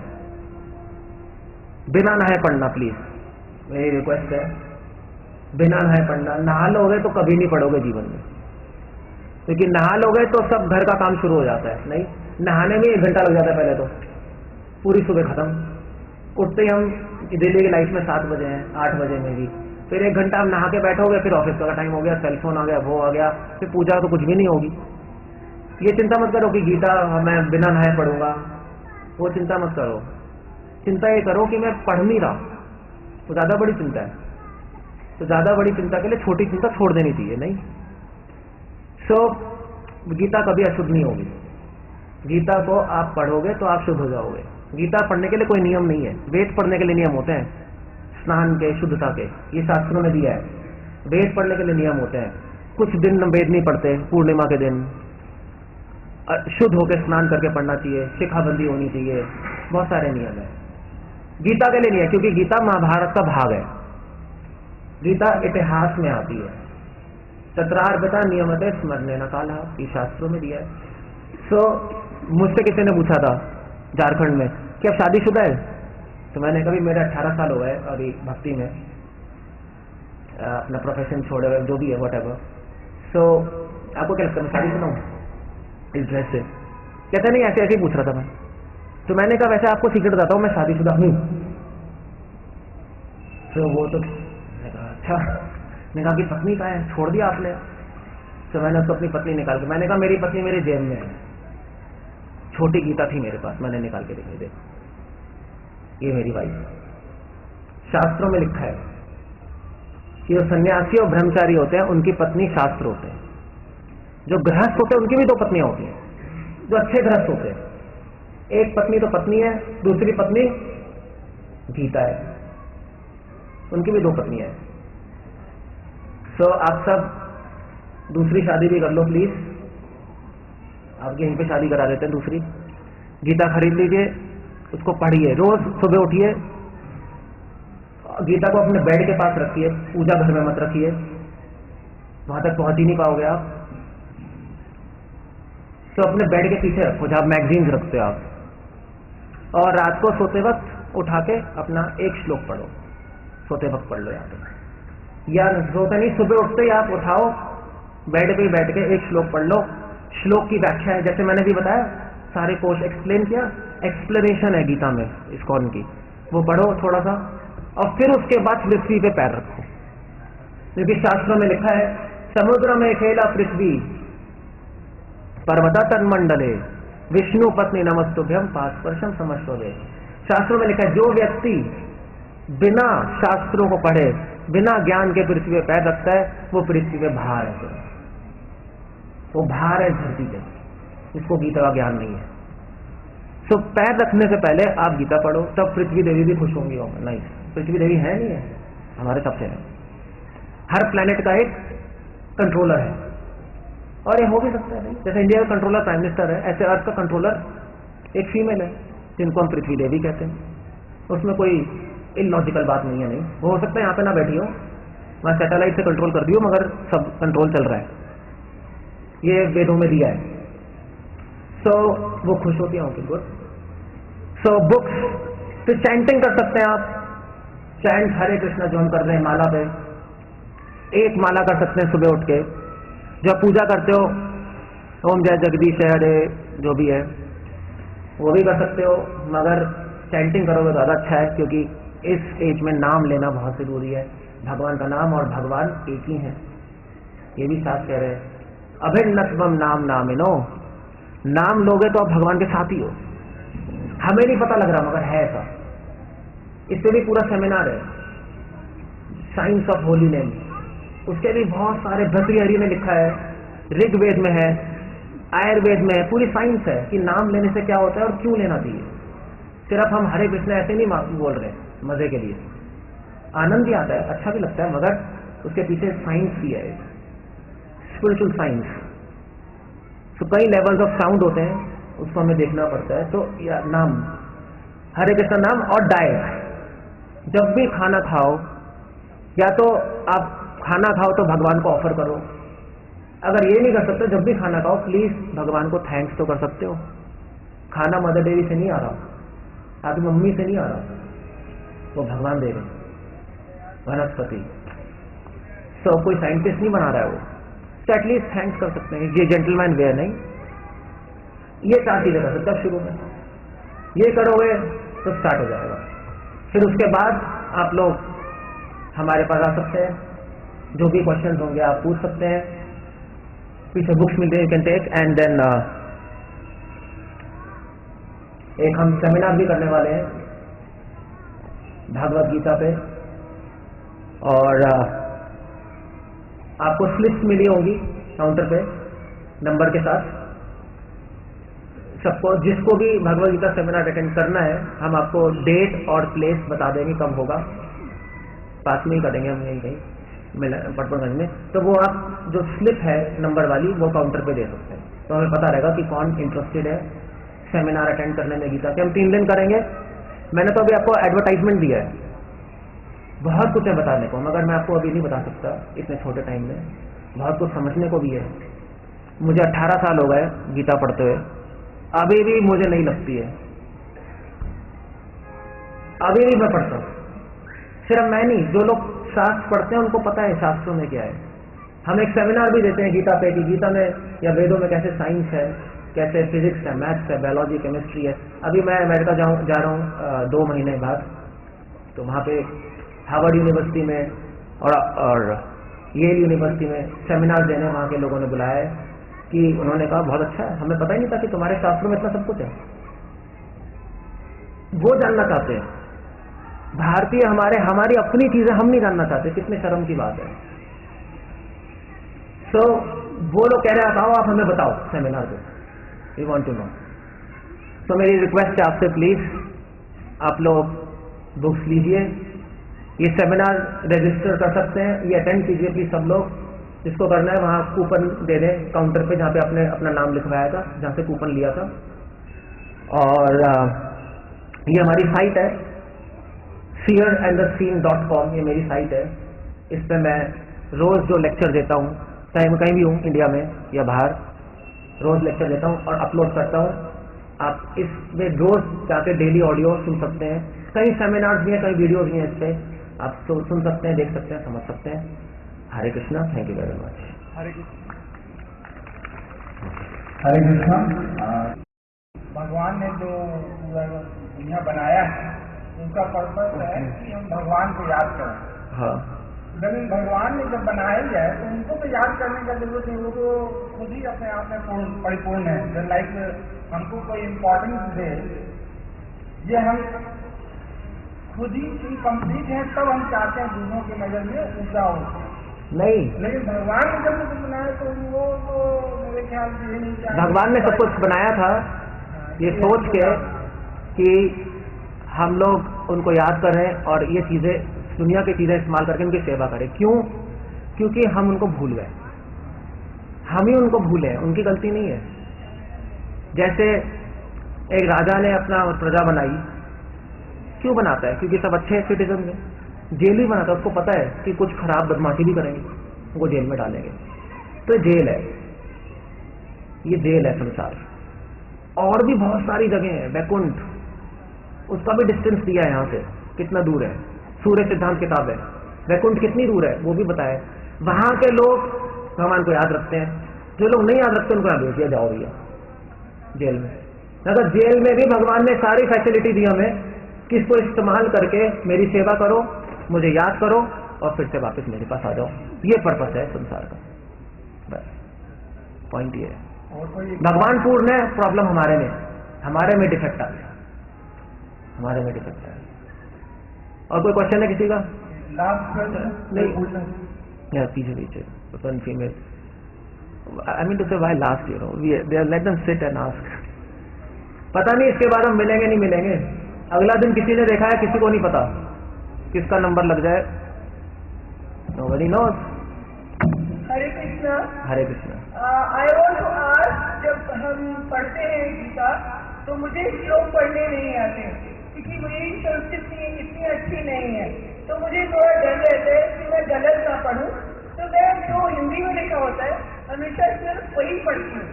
बिना नहाए पढ़ना प्लीज, मेरी रिक्वेस्ट है, बिना नहाए पढ़ना। नहा लोगे तो कभी नहीं पढ़ोगे जीवन में, क्योंकि नहा लोगे तो सब घर का काम शुरू हो जाता है। नहीं, नहाने में 1 घंटा लग जाता है, पहले तो पूरी सुबह खत्म। उठते ही हम दिल्ली की लाइफ में 7 बजे हैं, 8 बजे में भी, फिर 1 घंटा हम नहा के बैठोगे, फिर ऑफिस का टाइम हो गया, सेलफोन आ गया, वो आ गया, फिर पूजा तो कुछ भी नहीं होगी। ये चिंता मत करो कि गीता मैं बिना नहाए पढ़ूंगा, वो चिंता मत करो। चिंता ये करो कि मैं पढ़ नहीं रहा, तो ज्यादा बड़ी चिंता है। तो ज्यादा बड़ी चिंता के लिए छोटी चिंता छोड़ देनी चाहिए। नहीं, सो गीता कभी अशुद्ध नहीं होगी। गीता को आप पढ़ोगे तो आप शुद्ध हो जाओगे। गीता पढ़ने के लिए कोई नियम नहीं है, वेद पढ़ने के लिए नियम होते हैं, स्नान के, शुद्धता के, ये शास्त्रों में दिया है। वेद पढ़ने के लिए नियम होते हैं। कुछ दिन वेद नहीं पढ़ते, पूर्णिमा के दिन शुद्ध होकर स्नान करके पढ़ना चाहिए, शिखाबंदी होनी चाहिए, बहुत सारे नियम है। गीता के लिए नहीं है, क्योंकि गीता महाभारत का भाग है। गीता इतिहास में आती है। तत्रार्भता नियमते स्मरणे न कालः, ये शास्त्रों में दिया है। सो मुझसे किसी ने पूछा था झारखंड में कि अब शादीशुदा है, तो मैंने कभी, मेरे 18 साल हो गए अभी भक्ति में, अपना प्रोफेशन छोड़े हुए, जो भी है वट एवर। सो आपको क्या लगता है मैं शादीशुदा हूँ इस ड्रेस से? कहते नहीं, ऐसे ऐसे ही पूछ रहा था मैं। तो मैंने कहा वैसे आपको सीक्रेट बताता हूँ, मैं शादीशुदा हूँ। तो वो तो अच्छा, मैंने कहा कि पत्नी कहाँ है, छोड़ दिया आपने? तो मैंने उसको अपनी पत्नी निकाल के, मैंने कहा मेरी पत्नी मेरे जेब में है, छोटी गीता थी मेरे पास, मैंने निकाल के देखी, देखो ये मेरी वाइफ। शास्त्रों में लिखा है कि जो सन्यासी और ब्रह्मचारी होते हैं उनकी पत्नी शास्त्र होते हैं। जो गृहस्थ होते हैं उनकी भी 2 पत्नियां होती हैं, जो अच्छे गृहस्थ होते हैं। एक पत्नी तो पत्नी है, दूसरी पत्नी गीता है, उनकी भी 2 पत्नियां हैं। सो आप सब दूसरी शादी भी कर लो प्लीज, आपके यहीं पे शादी करा देते हैं दूसरी। गीता खरीद लीजिए, उसको पढ़िए, रोज सुबह उठिए, गीता को अपने बेड के पास रखिए, पूजा घर में मत रखिए, वहां तक पहुंच ही नहीं पाओगे आप। तो अपने बेड के पीछे रखो जहां मैगजीन्स रखते हो आप, और रात को सोते वक्त उठा के अपना एक श्लोक पढ़ो, सोते वक्त पढ़ लो यहाँ पे, या सोते नहीं, सुबह उठते ही आप उठाओ, बेड पे ही बैठ के एक श्लोक पढ़ लो। श्लोक की व्याख्या है, जैसे मैंने भी बताया, सारे कोश एक्सप्लेन किया, एक्सप्लेनेशन है गीता में इस्कॉन की, वो पढ़ो थोड़ा सा, और फिर उसके बाद पृथ्वी पे पैर रखो, क्योंकि शास्त्रों में लिखा है समुद्र में खेला पृथ्वी, पर्वता तन्मंडले, विष्णु पत्नी नमस्तुभ्यम पास्पर्शम समस्तोदे। शास्त्रों में लिखा है जो व्यक्ति बिना शास्त्रों को पढ़े, बिना ज्ञान के पृथ्वी पे पैर रखता है, वो पृथ्वी पे भार है, वो भार है धरती पे, इसको गीता का ज्ञान नहीं है। सो पैर रखने से पहले आप गीता पढ़ो, तब पृथ्वी देवी भी खुश होंगी। नहीं, पृथ्वी देवी है नहीं है, हमारे सबसे है। हर प्लेनेट का एक कंट्रोलर है, और ये हो भी सकता है नहीं, जैसे इंडिया का कंट्रोलर प्राइम मिनिस्टर है, ऐसे अर्थ का कंट्रोलर एक फीमेल है, जिनको हम पृथ्वी देवी कहते हैं। उसमें कोई इलॉजिकल बात नहीं है, नहीं हो सकता है यहाँ पे ना बैठी हो, मैं सैटेलाइट से कंट्रोल कर दी हूँ, मगर सब कंट्रोल चल रहा है, ये वेदों में दिया है। सो वो खुश होती है, ओके गुड। सो बुक्स, तो चैंटिंग कर सकते हैं आप, चैंट हरे कृष्णा जो हम कर रहे हैं माला पे, एक माला कर सकते हैं सुबह उठ के। जब पूजा करते हो ओम जय जगदीश हरे जो भी है वो भी कर सकते हो, मगर चैंटिंग करोगे तो ज़्यादा अच्छा है, क्योंकि इस एज में नाम लेना बहुत जरूरी है। भगवान का नाम और भगवान एक ही है, ये भी शास्त्र कह रहे हैं। अभिन्नत्वम नाम नामिनो, नाम लोगे तो आप भगवान के साथ ही हो। हमें नहीं पता लग रहा मगर है ऐसा। इस पे भी पूरा सेमिनार है, साइंस ऑफ होली नेम, उसके भी बहुत सारे भर्तृहरि में लिखा है, ऋग्वेद में है, आयुर्वेद में है, पूरी साइंस है कि नाम लेने से क्या होता है और क्यों लेना चाहिए। सिर्फ हम हरे कृष्ण ऐसे नहीं बोल रहे मजे के लिए, आनंद भी आता है, अच्छा भी लगता है, मगर उसके पीछे साइंस भी है, स्पिरिचुअल साइंस। तो कई लेवल्स ऑफ साउंड होते हैं, उसको हमें देखना पड़ता है। तो या नाम, हरे कृष्ण नाम। और डाइट, जब भी खाना खाओ, या तो आप खाना खाओ तो भगवान को ऑफर करो, अगर ये नहीं कर सकते जब भी खाना खाओ प्लीज भगवान को थैंक्स तो कर सकते हो। खाना मदर डेयरी से नहीं आ रहा, आपकी मम्मी से नहीं आ रहा, वो भगवान दे रहे, वनस्पति। सो कोई साइंटिस्ट नहीं बना रहा है वो, तो एटलीस्ट थैंक्स कर सकते हैं। ये जेंटलमैन वे नहीं, ये 4 चीजें कर सकते हैं शुरू में, ये करोगे तो स्टार्ट हो जाएगा। फिर उसके बाद आप लोग हमारे पास आ सकते हैं, जो भी क्वेश्चंस होंगे आप पूछ सकते हैं, पीछे बुक्स मिलते हैं, you can take. And then एक हम सेमिनार भी करने वाले हैं भागवत गीता पे, और आपको स्लिप्स मिली होंगी काउंटर पे नंबर के साथ। सबको, जिसको भी भगवत गीता सेमिनार अटेंड करना है, हम आपको डेट और प्लेस बता देंगे कब होगा, पास में ही करेंगे हम, यहीं कहीं पटपड़गंज में। तो वो आप जो स्लिप है नंबर वाली वो काउंटर पे दे सकते हैं, तो हमें पता रहेगा कि कौन इंटरेस्टेड है सेमिनार अटेंड करने में गीता के। हम 3 दिन करेंगे। मैंने तो अभी आपको एडवर्टाइजमेंट दिया है, बहुत कुछ है बताने को, मगर मैं आपको अभी नहीं बता सकता इतने छोटे टाइम में, बहुत कुछ समझने को भी है। मुझे 18 साल हो गए गीता पढ़ते हुए, अभी भी मुझे नहीं लगती है, अभी भी मैं पढ़ता हूँ। सिर्फ मैं नहीं, जो लोग शास्त्र पढ़ते हैं उनको पता है शास्त्रों में क्या है। हम एक सेमिनार भी देते हैं गीता पे कि गीता में या वेदों में कैसे साइंस है, कैसे फिजिक्स है, मैथ्स है, बायोलॉजी, केमिस्ट्री है। अभी मैं अमेरिका जा रहा हूँ 2 महीने बाद, तो वहाँ पे हार्वर्ड यूनिवर्सिटी में और येल यूनिवर्सिटी में सेमिनार देने वहाँ के लोगों ने बुलाया है, कि उन्होंने कहा बहुत अच्छा है, हमें पता ही नहीं था कि तुम्हारे शास्त्रों में इतना सब कुछ है। वो जानना चाहते हैं भारतीय, हमारी अपनी चीजें हम नहीं जानना चाहते, कितने शर्म की बात है। सो वो लोग कह रहे हैं आओ आप हमें बताओ सेमिनार पे, वी वांट टू नो। तो मेरी रिक्वेस्ट है आपसे, प्लीज आप लोग बुक्स लीजिए, ये सेमिनार रजिस्टर कर सकते हैं, ये अटेंड कीजिए प्लीज सब लोग। जिसको करना है वहाँ कूपन दे दें काउंटर पे, जहाँ पे आपने अपना नाम लिखवाया था, जहाँ से कूपन लिया था। और ये हमारी साइट है fearandthescene.com, ये मेरी साइट है। इस पे मैं रोज जो लेक्चर देता हूँ, चाहे मैं कहीं भी हूँ इंडिया में या बाहर, रोज लेक्चर देता हूँ और अपलोड करता हूँ। आप इसमें रोज जाके डेली ऑडियो सुन सकते हैं, कई सेमिनार्स भी हैं, कई वीडियोज भी हैं, इस पे आप तो सुन सकते हैं, देख सकते हैं, समझ सकते हैं। Hare Krishna, thank you very much. Hare Krishna. Hare Krishna. भगवान ने जो दुनिया बनाया है उनका पर्पस है कि हम भगवान को याद करें। हाँ, लेकिन भगवान ने जब बनाया ही है तो उनको तो याद करने का जरूरत नहीं, वो तो खुद ही अपने आप में परिपूर्ण है। लाइक हमको कोई इम्पोर्टेंस दे, ये हम खुद ही इनकम्प्लीट है, तब हम चाहते हैं दूसरों की नजर में ऊंचा हो नहीं, लेकिन भगवान ने जब कुछ बनाया तो वो तो मेरे ख्याल से ये नहीं चाहते। भगवान ने सब कुछ बनाया था ये सोच के कि हम लोग उनको याद करें और ये चीजें, दुनिया की चीजें इस्तेमाल करके उनकी सेवा करें। क्यों? क्योंकि हम उनको भूल गए, हम ही उनको भूले, उनकी गलती नहीं है। जैसे एक राजा ने अपना प्रजा बनाई, क्यों बनाता है? क्योंकि सब अच्छे सिटीजन हैं। जेल ही बनाता है, उसको पता है कि कुछ खराब बदमाशी भी करेंगे, उनको जेल में डालेंगे। तो जेल है, ये जेल है संसार। और भी बहुत सारी जगह हैं, वैकुंठ, उसका भी डिस्टेंस दिया है यहाँ से, कितना दूर है। सूर्य सिद्धांत किताब है, वैकुंठ कितनी दूर है वो भी बताया। वहां के लोग भगवान को याद रखते हैं, जो लोग नहीं याद रखते उनको यहाँ भेज दिया, जाओ भैया जेल में। अगर जेल में भी भगवान ने सारी फैसिलिटी दी हमें कि इसको इस्तेमाल करके मेरी सेवा करो, मुझे याद करो और फिर से वापस मेरे पास आ जाओ। ये पर्पस है संसार का, बस पॉइंट ये है। भगवान पूर्ण है, प्रॉब्लम हमारे में डिफेक्ट आ गया, हमारे में डिफेक्ट आ गया। और कोई क्वेश्चन है किसी का? नहीं, पीछे female, I mean to say why last, you know, they are let them sit and ask. पता नहीं इसके बाद हम मिलेंगे नहीं मिलेंगे। अगला दिन किसी ने देखा है, किसी को नहीं पता किसका नंबर लग जाए, nobody knows। Hare Krishna. Hare Krishna. I want to ask, जब हम पढ़ते हैं गीता तो मुझे श्लोक पढ़ने नहीं आते क्योंकि मेरी संस्कृति इतनी अच्छी नहीं है, तो मुझे थोड़ा डर रहता है कि मैं गलत ना पढ़ूं, तो मैं जो हिंदी में लिखा होता है हमेशा सिर्फ वही पढ़ती हूँ।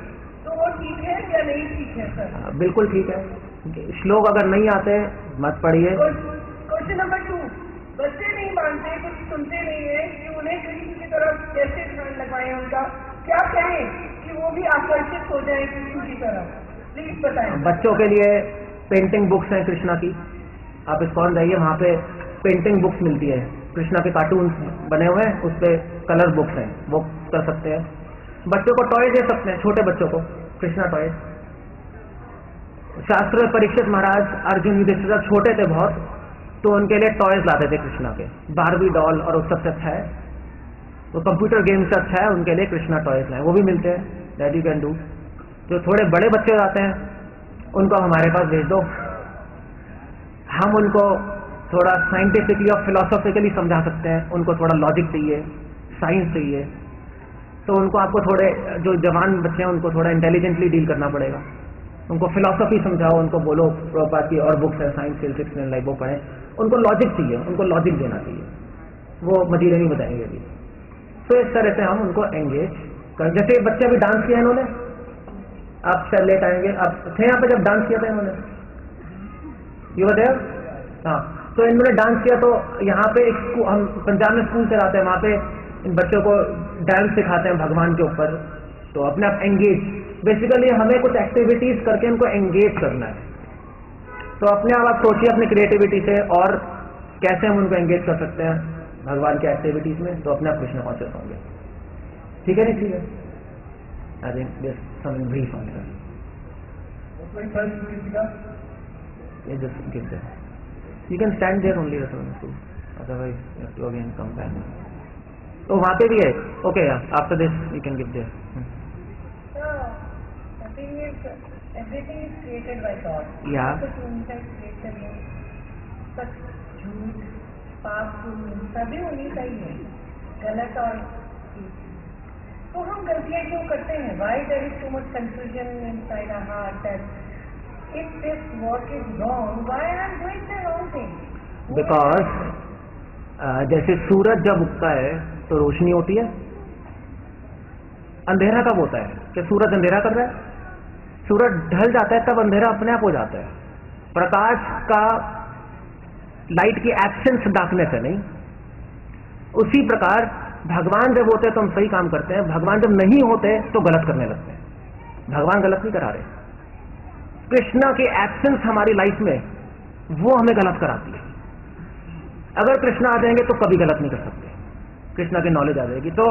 तो वो ठीक है या नहीं ठीक है सर? बिल्कुल ठीक है, श्लोक अगर नहीं आते मत पढ़िए। क्वेश्चन नंबर 2, बच्चे नहीं मानते, कुछ सुनते नहीं है कि उन्हें कृष्ण की तरफ कैसे ध्यान लगाएं, उनका क्या करें कि वो भी आकर्षित हो जाए कृष्ण की तरफ, प्लीज बताएं। बच्चों के लिए पेंटिंग बुक्स हैं कृष्णा की, आप इस्कॉन जाइए, वहाँ पे पेंटिंग बुक्स मिलती है, कृष्णा के कार्टून बने हुए हैं, उस पे कलर बुक्स हैं, वो कर सकते हैं। बच्चों को टॉय दे सकते हैं, छोटे बच्चों को कृष्णा टॉय। शास्त्र में परीक्षित महाराज अर्जुन युधिष्ठिर जब छोटे थे बहुत, तो उनके लिए टॉयज लाते थे कृष्णा के, बारबी डॉल, और उस सबसे अच्छा है तो कंप्यूटर गेम से अच्छा है उनके लिए कृष्णा टॉयज लाए, वो भी मिलते हैं, दैट यू कैन डू। जो थोड़े बड़े बच्चे आते हैं उनको हमारे पास भेज दो, हम उनको थोड़ा साइंटिफिकली और फिलोसॉफिकली समझा सकते हैं, उनको थोड़ा लॉजिक चाहिए, साइंस चाहिए, तो उनको आपको थोड़े, जो जवान बच्चे हैं उनको थोड़ा इंटेलिजेंटली डील करना पड़ेगा, उनको फिलोसॉफी समझाओ, उनको बोलो प्रभुपाद की और बुक्स है, साइंस, फिजिक्स एंड लाइफ, वो पढ़ें, उनको लॉजिक चाहिए, उनको लॉजिक देना चाहिए, वो मजीरे नहीं बताएंगे अभी। तो इस तरह से हम उनको एंगेज कर, जैसे बच्चे अभी डांस किया इन्होंने, आप शायद लेट आएंगे, आप थे यहाँ पे जब डांस किया था इन्होंने, यू वर देयर? हाँ, तो इन्होंने डांस किया, तो यहाँ पे हम पंजाब में स्कूल चलाते हैं, वहाँ पे इन बच्चों को डांस सिखाते हैं भगवान के ऊपर, तो अपने आप एंगेज, बेसिकली हमें कुछ एक्टिविटीज करके इनको एंगेज करना है। तो अपने आप सोचिए अपनी क्रिएटिविटी से और कैसे हम उनको एंगेज कर सकते हैं भगवान के एक्टिविटीज में, तो अपने आप कृष्ण कॉन्शियस होंगे। ठीक है, नहीं ठीक है? I think this something brief answer. ये just give them, you can stand there only, otherwise you have to again come back. तो वहाँ पे भी है, okay, after this you can give there. Everything is created by God. Yeah. सब झूठ, पाप, पुण्य सभी उन्हीं का ही है, गलत और ठीक। तो हम गलतियाँ क्यों करते हैं? Why there is so much confusion inside our heart that if this what is wrong, why I am doing the wrong thing? Because जैसे सूरज जब उगता है तो रोशनी होती है, अंधेरा कब होता है? कि सूरज अंधेरा कर रहा है, सूरज ढल जाता है तब अंधेरा अपने आप हो जाता है। प्रकाश का, लाइट की एब्सेंस डार्कनेस है, नहीं? उसी प्रकार भगवान जब होते हैं तो हम सही काम करते हैं, भगवान जब नहीं होते तो गलत करने लगते हैं। भगवान गलत नहीं करा रहे, कृष्णा की एब्सेंस हमारी लाइफ में वो हमें गलत कराती है। अगर कृष्णा आ जाएंगे तो कभी गलत नहीं कर सकते, कृष्णा की नॉलेज आ जाएगी, तो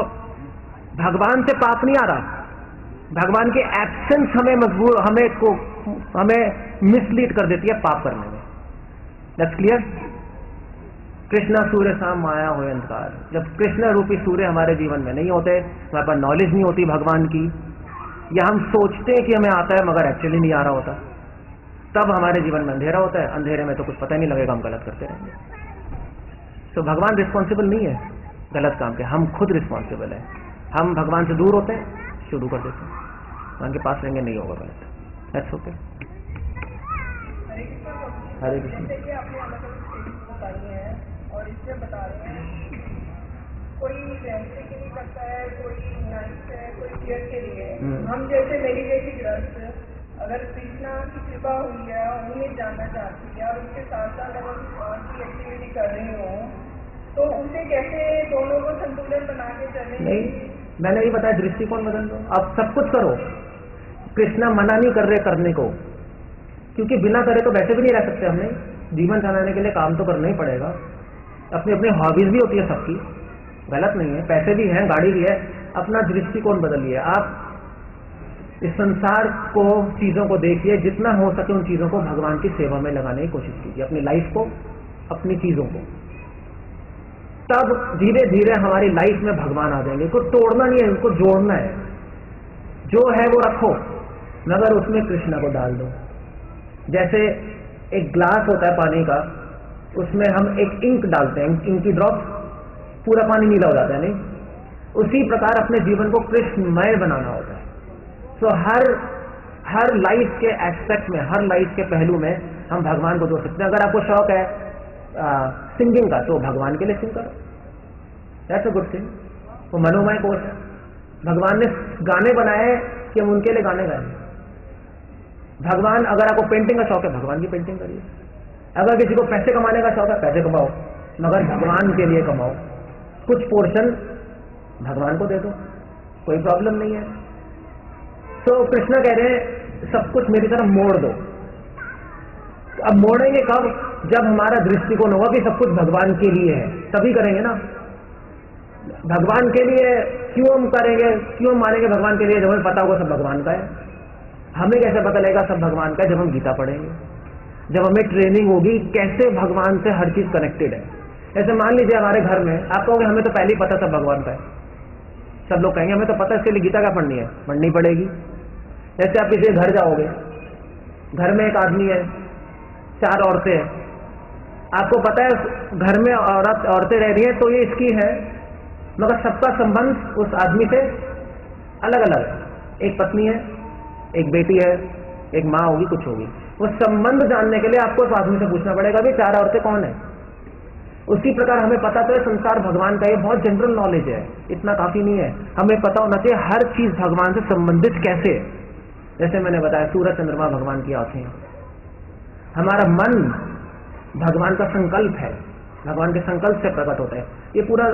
भगवान से पाप नहीं आ रहा, भगवान की एब्सेंस हमें मजबूर, हमें मिसलीड कर देती है पाप करने में। That's clear? कृष्णा सूर्य साम माया हो अंधकार। जब कृष्ण रूपी सूर्य हमारे जीवन में नहीं होते, हमारे पास नॉलेज नहीं होती भगवान की, या हम सोचते हैं कि हमें आता है मगर एक्चुअली नहीं आ रहा होता, तब हमारे जीवन में अंधेरा होता है। अंधेरे में तो कुछ पता ही नहीं लगेगा, हम गलत करते रहेंगे। तो भगवान रिस्पॉन्सिबल नहीं है गलत काम के, हम खुद रिस्पॉन्सिबल है। हम भगवान से दूर होते हैं, शुरू कर देते हैं, भगवान के पास रहेंगे नहीं होगा गलत। That's okay. हरे कृष्ण। जैसे कि आपने अलग अलग स्टेज बताई हैं और इससे बता रहे हैं कोई रहस्य के लिए करता है, कोई नाइट है, कोई केयर के लिए। हम जैसे मेरी जैसी ग्रस्त अगर कृष्णा की कृपा हुई है, उन्हें जानना चाहती है और उसके साथ साथ अगर और की एक्टिविटी कर रही हो तो उसे कैसे दोनों को संतुलन बना के चले? नहीं, मैंने ये बताया दृष्टिकोण बदल दो, आप सब कुछ करो। कृष्णा मना नहीं कर रहे करने को, क्योंकि बिना करे तो वैसे भी नहीं रह सकते। हमने जीवन चलाने के लिए काम तो करना ही पड़ेगा। अपनी अपनी हॉबीज भी होती है सबकी, गलत नहीं है, पैसे भी हैं, गाड़ी भी है। अपना दृष्टिकोण बदलिए। आप इस संसार को, चीजों को देखिए, जितना हो सके उन चीजों को भगवान की सेवा में लगाने की कोशिश कीजिए, अपनी लाइफ को, अपनी चीजों को। तब धीरे धीरे हमारी लाइफ में भगवान आ जाएंगे। इनको तोड़ना नहीं है, इनको जोड़ना है। जो है वो रखो, मगर उसमें कृष्णा को डाल दो। जैसे एक ग्लास होता है पानी का, उसमें हम एक इंक डालते हैं, इंक की ड्रॉप, पूरा पानी नीला हो जाता है, नहीं? उसी प्रकार अपने जीवन को कृष्णमय बनाना होता है। तो हर लाइफ के एस्पेक्ट में, हर लाइफ के पहलू में हम भगवान को जोड़ सकते हैं। अगर आपको शौक है सिंगिंग का, तो भगवान के लिए सिंग करो, दैट्स अ गुड थिंग। वो मनोमय कोश है। भगवान ने गाने बनाए कि हम उनके लिए गाने गाए। भगवान, अगर आपको पेंटिंग का शौक है, भगवान की पेंटिंग करिए। अगर किसी को पैसे कमाने का शौक है, पैसे कमाओ, मगर भगवान के लिए कमाओ। कुछ पोर्शन भगवान को दे दो, कोई प्रॉब्लम नहीं है। तो कृष्णा कह रहे हैं सब कुछ मेरी तरफ मोड़ दो। अब मोड़ेंगे कब? जब हमारा दृष्टिकोण होगा कि सब कुछ भगवान के लिए है, तभी करेंगे ना। भगवान के लिए क्यों हम करेंगे, क्यों मानेंगे भगवान के लिए? जब हमें पता होगा सब भगवान का है। हमें कैसे पता लगेगा सब भगवान का है? जब हम गीता पढ़ेंगे, जब हमें ट्रेनिंग होगी कैसे भगवान से हर चीज कनेक्टेड है। ऐसे मान लीजिए हमारे घर में आप कहोगे हमें तो पहले ही पता सब भगवान का है। सब लोग कहेंगे हमें तो पता है, इसके लिए गीता क्या पढ़नी है? पढ़नी पड़ेगी। जैसे आप किसी घर जाओगे, घर में एक आदमी है, 4 औरतें हैं, आपको पता है घर में औरतें रह रही हैं तो ये इसकी है, मगर सबका संबंध उस आदमी से अलग अलग है। एक पत्नी है, एक बेटी है, एक माँ होगी, कुछ होगी। वो संबंध जानने के लिए आपको उस आदमी से पूछना पड़ेगा भी 4 औरतें कौन है। उसी प्रकार हमें पता तो है संसार भगवान का, ये बहुत जनरल नॉलेज है, इतना काफी नहीं है। हमें पता होना चाहिए हर चीज भगवान से संबंधित कैसे। जैसे मैंने बताया सूरज चंद्रमा भगवान की आंखें, हमारा मन भगवान का संकल्प है, भगवान के संकल्प से प्रकट होता है। ये पूरा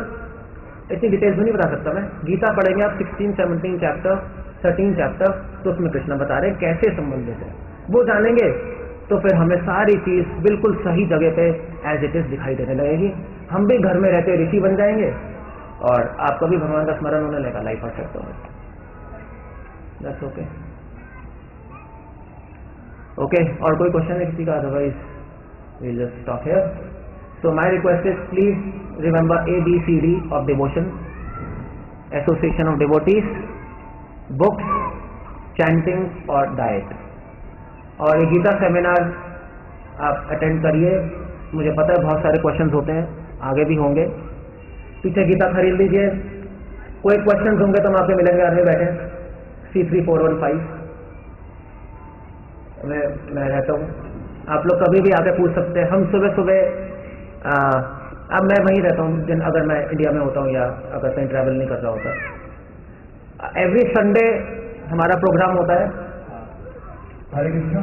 इतनी डिटेल्स में नहीं बता सकता मैं। गीता पढ़ेंगे आप 16, 17 चैप्टर, 13 चैप्टर, तो उसमें कृष्ण बता रहे कैसे संबंधित है। वो जानेंगे तो फिर हमें सारी चीज बिल्कुल सही जगह पे एज इट इज दिखाई देने लगेगी। हम भी घर में रहते ऋषि बन जाएंगे और आपका भी भगवान का स्मरण होने लगेगा, लाइफ परफेक्ट होगा। That's okay. ओके, और कोई क्वेश्चन है किसी का? Otherwise we'll just stop here. So my request is please remember ABCD of devotion: association of devotees, books, chanting और diet। और ये गीता सेमिनार आप अटेंड करिए। मुझे पता है बहुत सारे क्वेश्चंस होते हैं, आगे भी होंगे। पीछे गीता खरीद लीजिए। कोई क्वेश्चंस होंगे तो हम आपसे मिलेंगे, आगे बैठे C3415 मैं रहता हूँ। आप लोग कभी भी आके पूछ सकते हैं। हम सुबह सुबह अब मैं वहीं रहता हूँ, अगर मैं इंडिया में होता हूँ या अगर कहीं ट्रैवल नहीं कर रहा होता। एवरी संडे हमारा प्रोग्राम होता है। हरे कृष्ण।